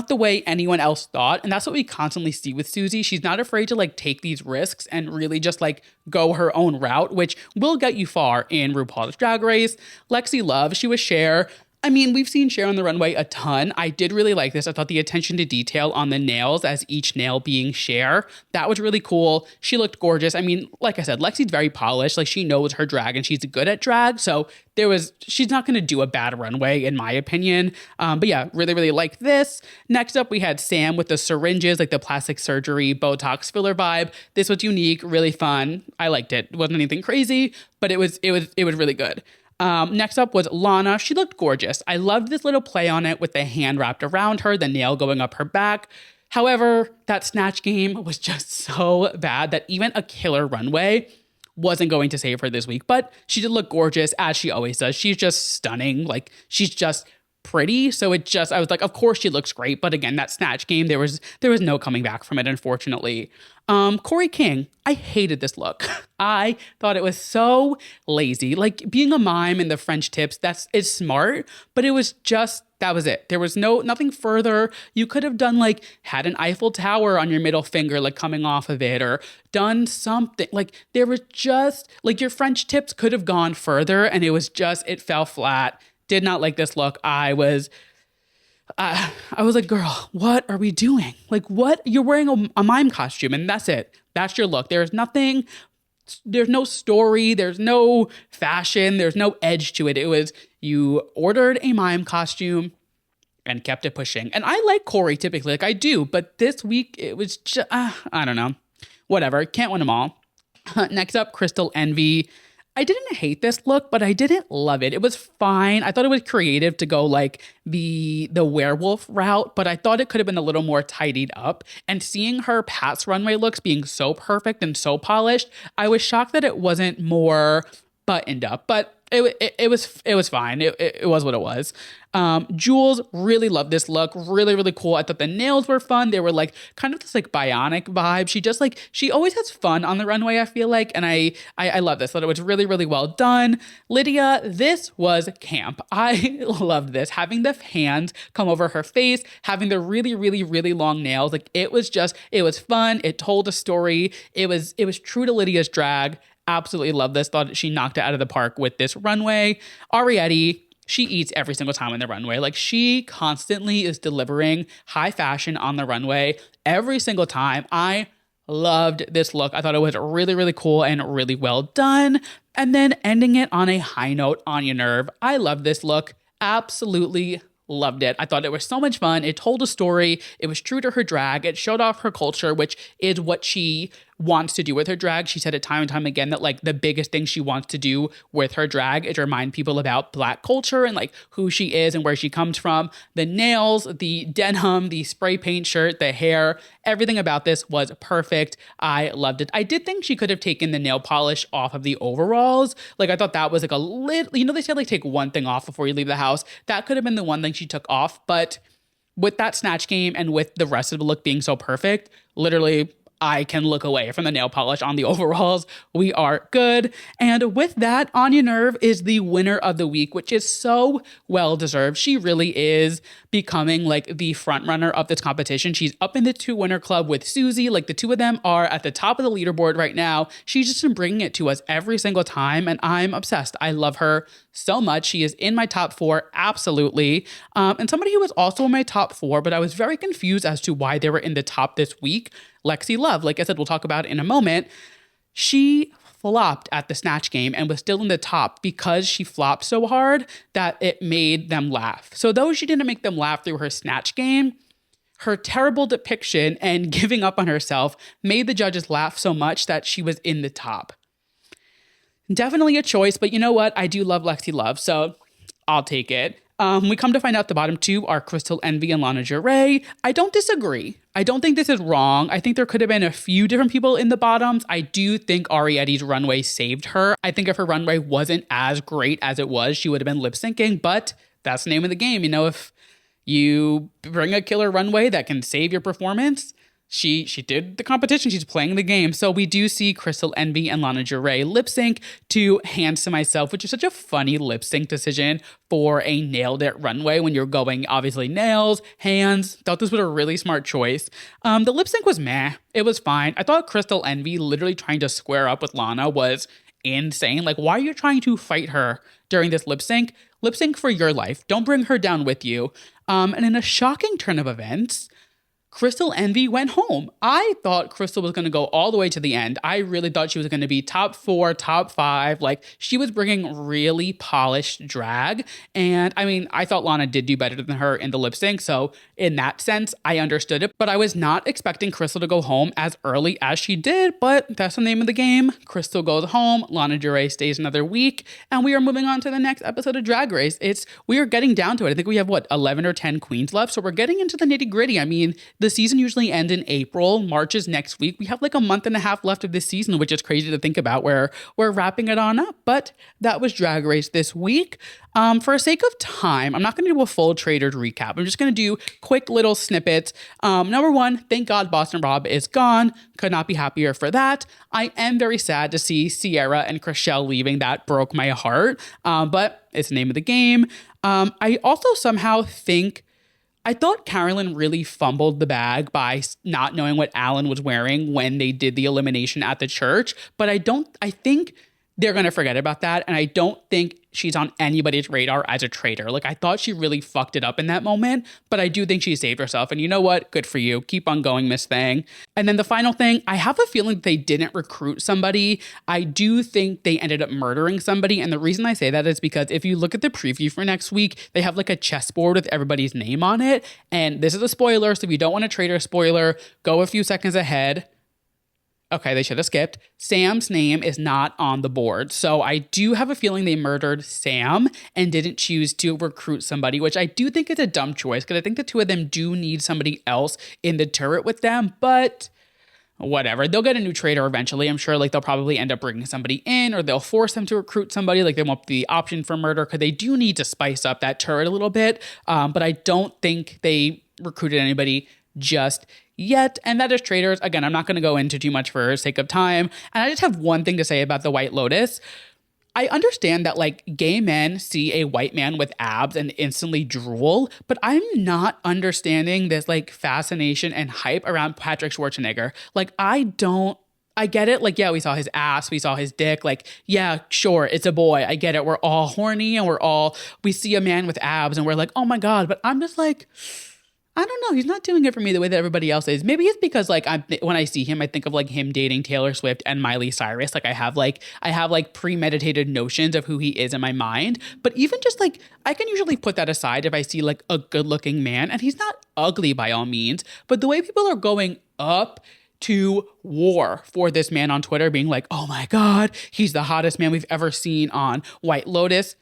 the way anyone else thought. And that's what we constantly see with Susie. She's not afraid to like take these risks and really just like go her own route, which will get you far in RuPaul's Drag Race. Lexi Love, she was Cher. I mean, we've seen Cher on the runway a ton. I did really like this. I thought the attention to detail on the nails, as each nail being Cher, that was really cool. She looked gorgeous. I mean, like I said, Lexi's very polished. Like, she knows her drag and she's good at drag. So she's not going to do a bad runway, in my opinion. But yeah, really, really like this. Next up, we had Sam with the syringes, like the plastic surgery, Botox filler vibe. This was unique, really fun. I liked it. It wasn't anything crazy, but it was really good. Next up was Lana. She looked gorgeous. I loved this little play on it with the hand wrapped around her, the nail going up her back. However, that snatch game was just so bad that even a killer runway wasn't going to save her this week. But she did look gorgeous, as she always does. She's just stunning. Like, she's just pretty. So I was like, of course she looks great. But again, that snatch game, there was no coming back from it, unfortunately. Corey King, I hated this look. I thought it was so lazy. Like, being a mime in the French tips, it's smart, but it was just, that was it. There was nothing further. You could have done, like, had an Eiffel Tower on your middle finger, like, coming off of it, or done something. Like, there was just, like, your French tips could have gone further, and it fell flat. Did not like this look. I was like, girl, what are we doing? Like, what? You're wearing a mime costume and that's it. That's your look. There's no story. There's no fashion. There's no edge to it. It was, you ordered a mime costume and kept it pushing. And I like Corey typically, like I do, but this week it was just, I don't know. Whatever. Can't win them all. Next up, Crystal Envy. I didn't hate this look, but I didn't love it. It was fine. I thought it was creative to go like the werewolf route, but I thought it could have been a little more tidied up. And seeing her past runway looks being so perfect and so polished, I was shocked that it wasn't more buttoned up. But it was fine. It was what it was. Jules, really loved this look. Really, really cool. I thought the nails were fun. They were like kind of this like bionic vibe. She always has fun on the runway, I feel like. And I love this. I thought it was really, really well done. Lydia, this was camp. I loved this. Having the hands come over her face, having the really, really, really long nails. Like, it was fun. It told a story. It was true to Lydia's drag. Absolutely love this. Thought she knocked it out of the park with this runway. Ariete, she eats every single time on the runway. Like, she constantly is delivering high fashion on the runway every single time. I loved this look. I thought it was really, really cool and really well done. And then ending it on a high note, Anya Nerve. I love this look. Absolutely loved it. I thought it was so much fun. It told a story. It was true to her drag. It showed off her culture, which is what she wants to do with her drag. She said it time and time again that like the biggest thing she wants to do with her drag is remind people about Black culture and like who she is and where she comes from. The nails, the denim, the spray paint shirt, the hair, everything about this was perfect. I loved it. I did think she could have taken the nail polish off of the overalls. Like, I thought that was like a little, they said like take one thing off before you leave the house. That could have been the one thing she took off. But with that snatch game and with the rest of the look being so perfect, literally I can look away from the nail polish on the overalls. We are good. And with that, Anya Nerve is the winner of the week, which is so well deserved. She really is becoming like the front runner of this competition. She's up in the 2-winner club with Susie. Like, the two of them are at the top of the leaderboard right now. She's just been bringing it to us every single time, and I'm obsessed. I love her so much. She is in my top 4, absolutely. And somebody who was also in my top 4, but I was very confused as to why they were in the top this week, Lexi Love. Like I said, we'll talk about it in a moment. She flopped at the snatch game and was still in the top because she flopped so hard that it made them laugh. So though she didn't make them laugh through her snatch game, her terrible depiction and giving up on herself made the judges laugh so much that she was in the top. Definitely a choice, but you know what? I do love Lexi Love, so I'll take it. We come to find out the bottom 2 are Crystal Envy and Lana Del Rey. I don't disagree. I don't think this is wrong. I think there could have been a few different people in the bottoms. I do think Ariete's runway saved her. I think if her runway wasn't as great as it was, she would have been lip syncing, but that's the name of the game. You know, if you bring a killer runway that can save your performance, she did the competition. She's playing the game. So we do see Crystal Envy and Lana Del Rey lip sync to Hands to Myself, which is such a funny lip sync decision for a nailed it runway when you're going obviously nails, hands. Thought this was a really smart choice. The lip sync was meh. It was fine. I thought Crystal Envy literally trying to square up with Lana was insane. Like, why are you trying to fight her during this lip sync? Lip sync for your life. Don't bring her down with you. And in a shocking turn of events, Crystal Envy went home. I thought Crystal was going to go all the way to the end. I really thought she was going to be top 4, top 5. Like, she was bringing really polished drag. And I mean, I thought Lana did do better than her in the lip sync. So in that sense, I understood it. But I was not expecting Crystal to go home as early as she did. But that's the name of the game. Crystal goes home. Lana Del Rey stays another week. And we are moving on to the next episode of Drag Race. We are getting down to it. I think we have, 11 or 10 queens left. So we're getting into the nitty gritty. I mean, the season usually ends in April. March is next week. We have like a month and a half left of this season, which is crazy to think about, where we're wrapping it on up. But that was Drag Race this week. For sake of time, I'm not going to do a full Traitors recap. I'm just going to do quick little snippets. Number one, thank God Boston Rob is gone. Could not be happier for that. I am very sad to see Sierra and Chriselle leaving. That broke my heart. But it's the name of the game. I also somehow think I thought Carolyn really fumbled the bag by not knowing what Alan was wearing when they did the elimination at the church. But I think they're going to forget about that. And I don't think she's on anybody's radar as a traitor. Like, I thought she really fucked it up in that moment, but I do think she saved herself. And you know what? Good for you. Keep on going, Miss Thang. And then the final thing, I have a feeling they didn't recruit somebody. I do think they ended up murdering somebody. And the reason I say that is because if you look at the preview for next week, they have like a chessboard with everybody's name on it. And this is a spoiler. So if you don't want a traitor spoiler, go a few seconds ahead. Okay, they should have skipped. Sam's name is not on the board. So I do have a feeling they murdered Sam and didn't choose to recruit somebody, which I do think is a dumb choice because I think the two of them do need somebody else in the turret with them. But whatever, they'll get a new traitor eventually. I'm sure like they'll probably end up bringing somebody in, or they'll force them to recruit somebody. Like, they won't be the option for murder because they do need to spice up that turret a little bit. But I don't think they recruited anybody just yet. And that is Traitors. Again, I'm not going to go into too much for sake of time. And I just have one thing to say about the White Lotus. I understand that like gay men see a white man with abs and instantly drool, but I'm not understanding this like fascination and hype around Patrick Schwarzenegger. Like, I get it. Like, yeah, we saw his ass, we saw his dick. Like, yeah, sure, it's a boy. I get it. We're all horny and we see a man with abs and we're like, oh my God. But I'm just like, I don't know. He's not doing it for me the way that everybody else is. Maybe it's because like when I see him, I think of like him dating Taylor Swift and Miley Cyrus. Like, I have premeditated notions of who he is in my mind. But even just like, I can usually put that aside if I see like a good looking man, and he's not ugly by all means, but the way people are going up to war for this man on Twitter, being like, oh my God, he's the hottest man we've ever seen on White Lotus.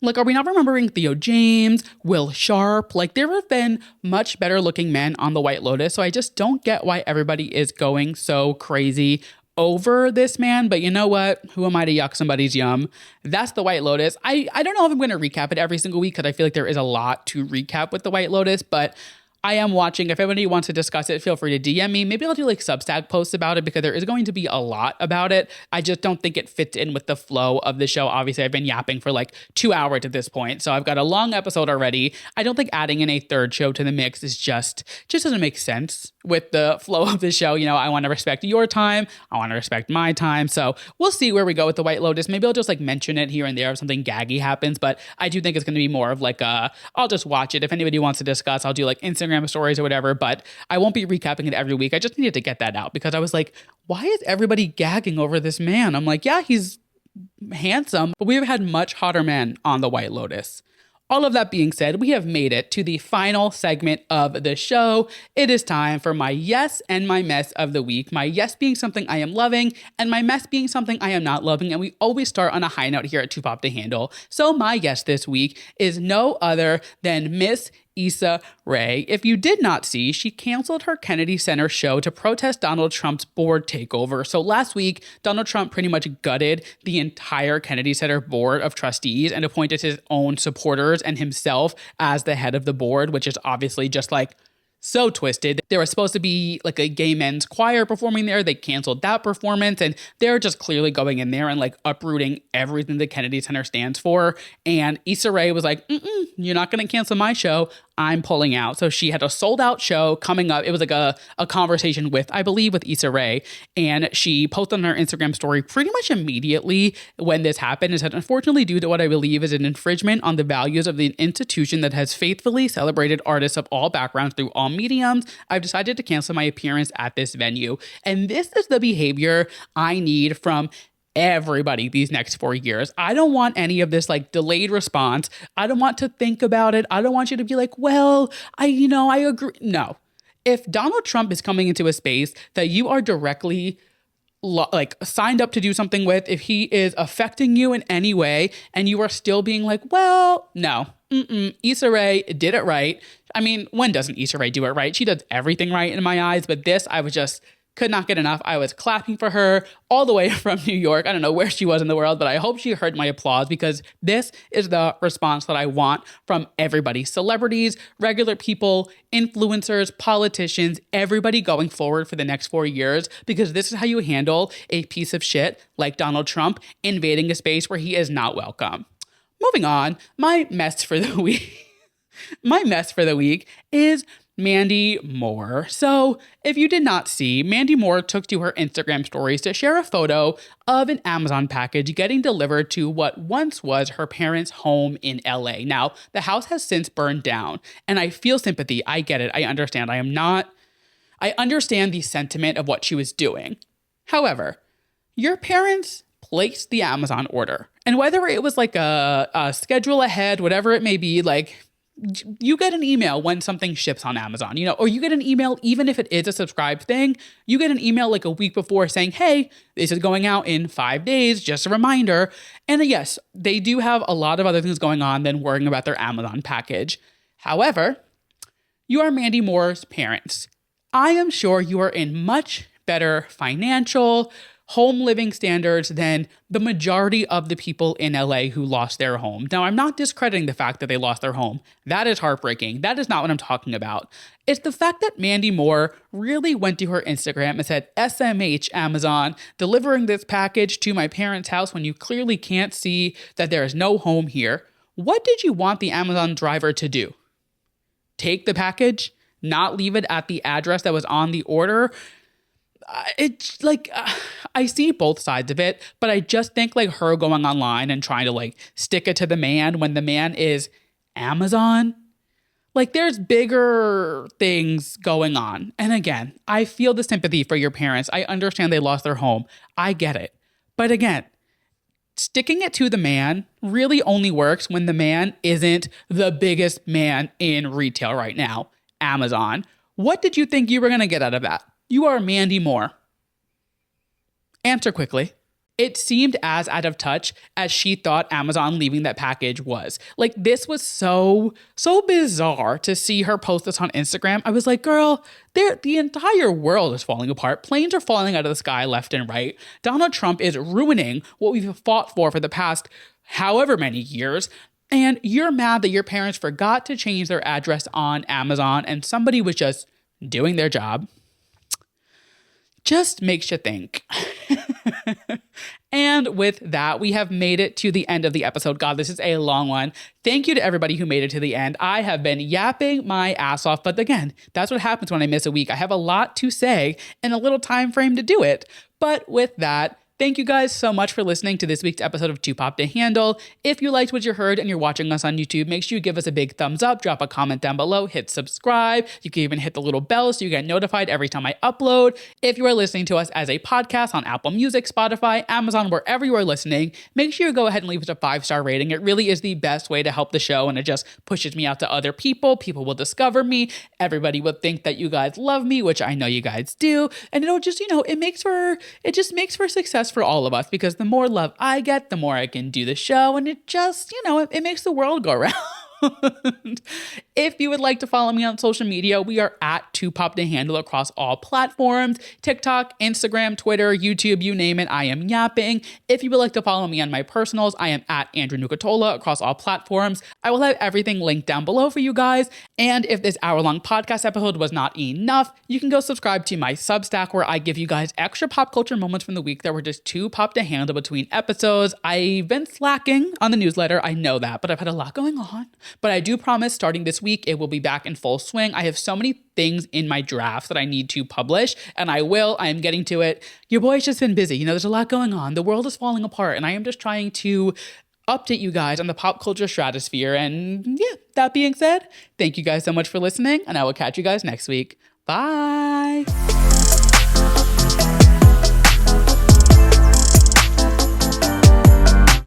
Like, are we not remembering Theo James, Will Sharp? Like, there have been much better looking men on the White Lotus. So I just don't get why everybody is going so crazy over this man. But you know what? Who am I to yuck somebody's yum? That's the White Lotus. I don't know if I'm going to recap it every single week because I feel like there is a lot to recap with the White Lotus, but I am watching. If anybody wants to discuss it, feel free to DM me. Maybe I'll do like Substack posts about it because there is going to be a lot about it. I just don't think it fits in with the flow of the show. Obviously, I've been yapping for like 2 hours at this point, so I've got a long episode already. I don't think adding in a third show to the mix is just doesn't make sense with the flow of the show. You know, I want to respect your time. I want to respect my time. So we'll see where we go with the White Lotus. Maybe I'll just like mention it here and there if something gaggy happens, but I do think it's going to be more of like I'll just watch it. If anybody wants to discuss, I'll do like Instagram stories or whatever, but I won't be recapping it every week. I just needed to get that out because I was like, why is everybody gagging over this man? I'm like, yeah, he's handsome, but we've had much hotter men on the White Lotus. All of that being said, we have made it to the final segment of the show. It is time for my yes and my mess of the week. My yes being something I am loving and my mess being something I am not loving. And we always start on a high note here at Too Pop to Handle. So my yes this week is no other than Miss Issa Rae. If you did not see, she canceled her Kennedy Center show to protest Donald Trump's board takeover. So last week, Donald Trump pretty much gutted the entire Kennedy Center board of trustees and appointed his own supporters and himself as the head of the board, which is obviously just like so twisted. There was supposed to be like a gay men's choir performing there. They canceled that performance, and they're just clearly going in there and like uprooting everything the Kennedy Center stands for. And Issa Rae was like, you're not going to cancel my show. I'm pulling out. So she had a sold out show coming up. It was like a conversation with, I believe, with Issa Rae. And she posted on her Instagram story pretty much immediately when this happened and said, unfortunately, due to what I believe is an infringement on the values of the institution that has faithfully celebrated artists of all backgrounds through all mediums, I've decided to cancel my appearance at this venue. And this is the behavior I need from everybody these next 4 years. I don't want any of this like delayed response. I don't want to think about it. I don't want you to be like, well, I agree. No. If Donald Trump is coming into a space that you are directly like signed up to do something with, if he is affecting you in any way and you are still being like, well, no, Issa Rae did it right. I mean, when doesn't Issa Rae do it right? She does everything right in my eyes, but this, I was just could not get enough. I was clapping for her all the way from New York. I don't know where she was in the world, but I hope she heard my applause because this is the response that I want from everybody. Celebrities, regular people, influencers, politicians, everybody going forward for the next 4 years, because this is how you handle a piece of shit like Donald Trump invading a space where he is not welcome. Moving on, my mess for the week. My mess for the week is Mandy Moore. So if you did not see, Mandy Moore took to her Instagram stories to share a photo of an Amazon package getting delivered to what once was her parents' home in LA. Now, the house has since burned down, and I feel sympathy. I get it. I understand. I understand the sentiment of what she was doing. However, your parents placed the Amazon order, and whether it was like a schedule ahead, whatever it may be, like, you get an email when something ships on Amazon, or you get an email, even if it is a subscribed thing, you get an email like a week before saying, hey, this is going out in 5 days, just a reminder. And yes, they do have a lot of other things going on than worrying about their Amazon package. However, you are Mandy Moore's parents. I am sure you are in much better financial, home living standards than the majority of the people in LA who lost their home. Now, I'm not discrediting the fact that they lost their home. That is heartbreaking. That is not what I'm talking about. It's the fact that Mandy Moore really went to her Instagram and said, SMH Amazon, delivering this package to my parents' house when you clearly can't see that there is no home here. What did you want the Amazon driver to do? Take the package? Not leave it at the address that was on the order? It's like, I see both sides of it, but I just think like her going online and trying to like stick it to the man when the man is Amazon, like there's bigger things going on. And again, I feel the sympathy for your parents. I understand they lost their home. I get it. But again, sticking it to the man really only works when the man isn't the biggest man in retail right now, Amazon. What did you think you were going to get out of that? You are Mandy Moore. Answer quickly. It seemed as out of touch as she thought Amazon leaving that package was. Like, this was so bizarre to see her post this on Instagram. I was like, girl, the entire world is falling apart. Planes are falling out of the sky left and right. Donald Trump is ruining what we've fought for the past however many years. And you're mad that your parents forgot to change their address on Amazon and somebody was just doing their job. Just makes you think. And with that, we have made it to the end of the episode. God, this is a long one. Thank you to everybody who made it to the end. I have been yapping my ass off, but again, that's what happens when I miss a week. I have a lot to say and a little time frame to do it. But with that, thank you guys so much for listening to this week's episode of Too Pop to Handle. If you liked what you heard and you're watching us on YouTube, make sure you give us a big thumbs up, drop a comment down below, hit subscribe. You can even hit the little bell so you get notified every time I upload. If you are listening to us as a podcast on Apple Music, Spotify, Amazon, wherever you are listening, make sure you go ahead and leave us a 5-star rating. It really is the best way to help the show, and it just pushes me out to other people. People will discover me. Everybody will think that you guys love me, which I know you guys do. And it'll just, it just makes for success for all of us, because the more love I get, the more I can do the show, and it just, it makes the world go round. If you would like to follow me on social media, we are at Too Pop to Handle across all platforms: TikTok, Instagram, Twitter, YouTube, you name it, I am yapping. If you would like to follow me on my personals, I am at Andrew Nucatola across all platforms. I will have everything linked down below for you guys. And if this hour-long podcast episode was not enough, you can go subscribe to my Substack, where I give you guys extra pop culture moments from the week that were just too pop to handle between episodes. I've been slacking on the newsletter, I know that, but I've had a lot going on. But I do promise starting this week, it will be back in full swing. I have so many things in my drafts that I need to publish, and I will. I am getting to it. Your boy's just been busy. There's a lot going on. The world is falling apart, and I am just trying to update you guys on the pop culture stratosphere. And yeah, that being said, thank you guys so much for listening, and I will catch you guys next week. Bye.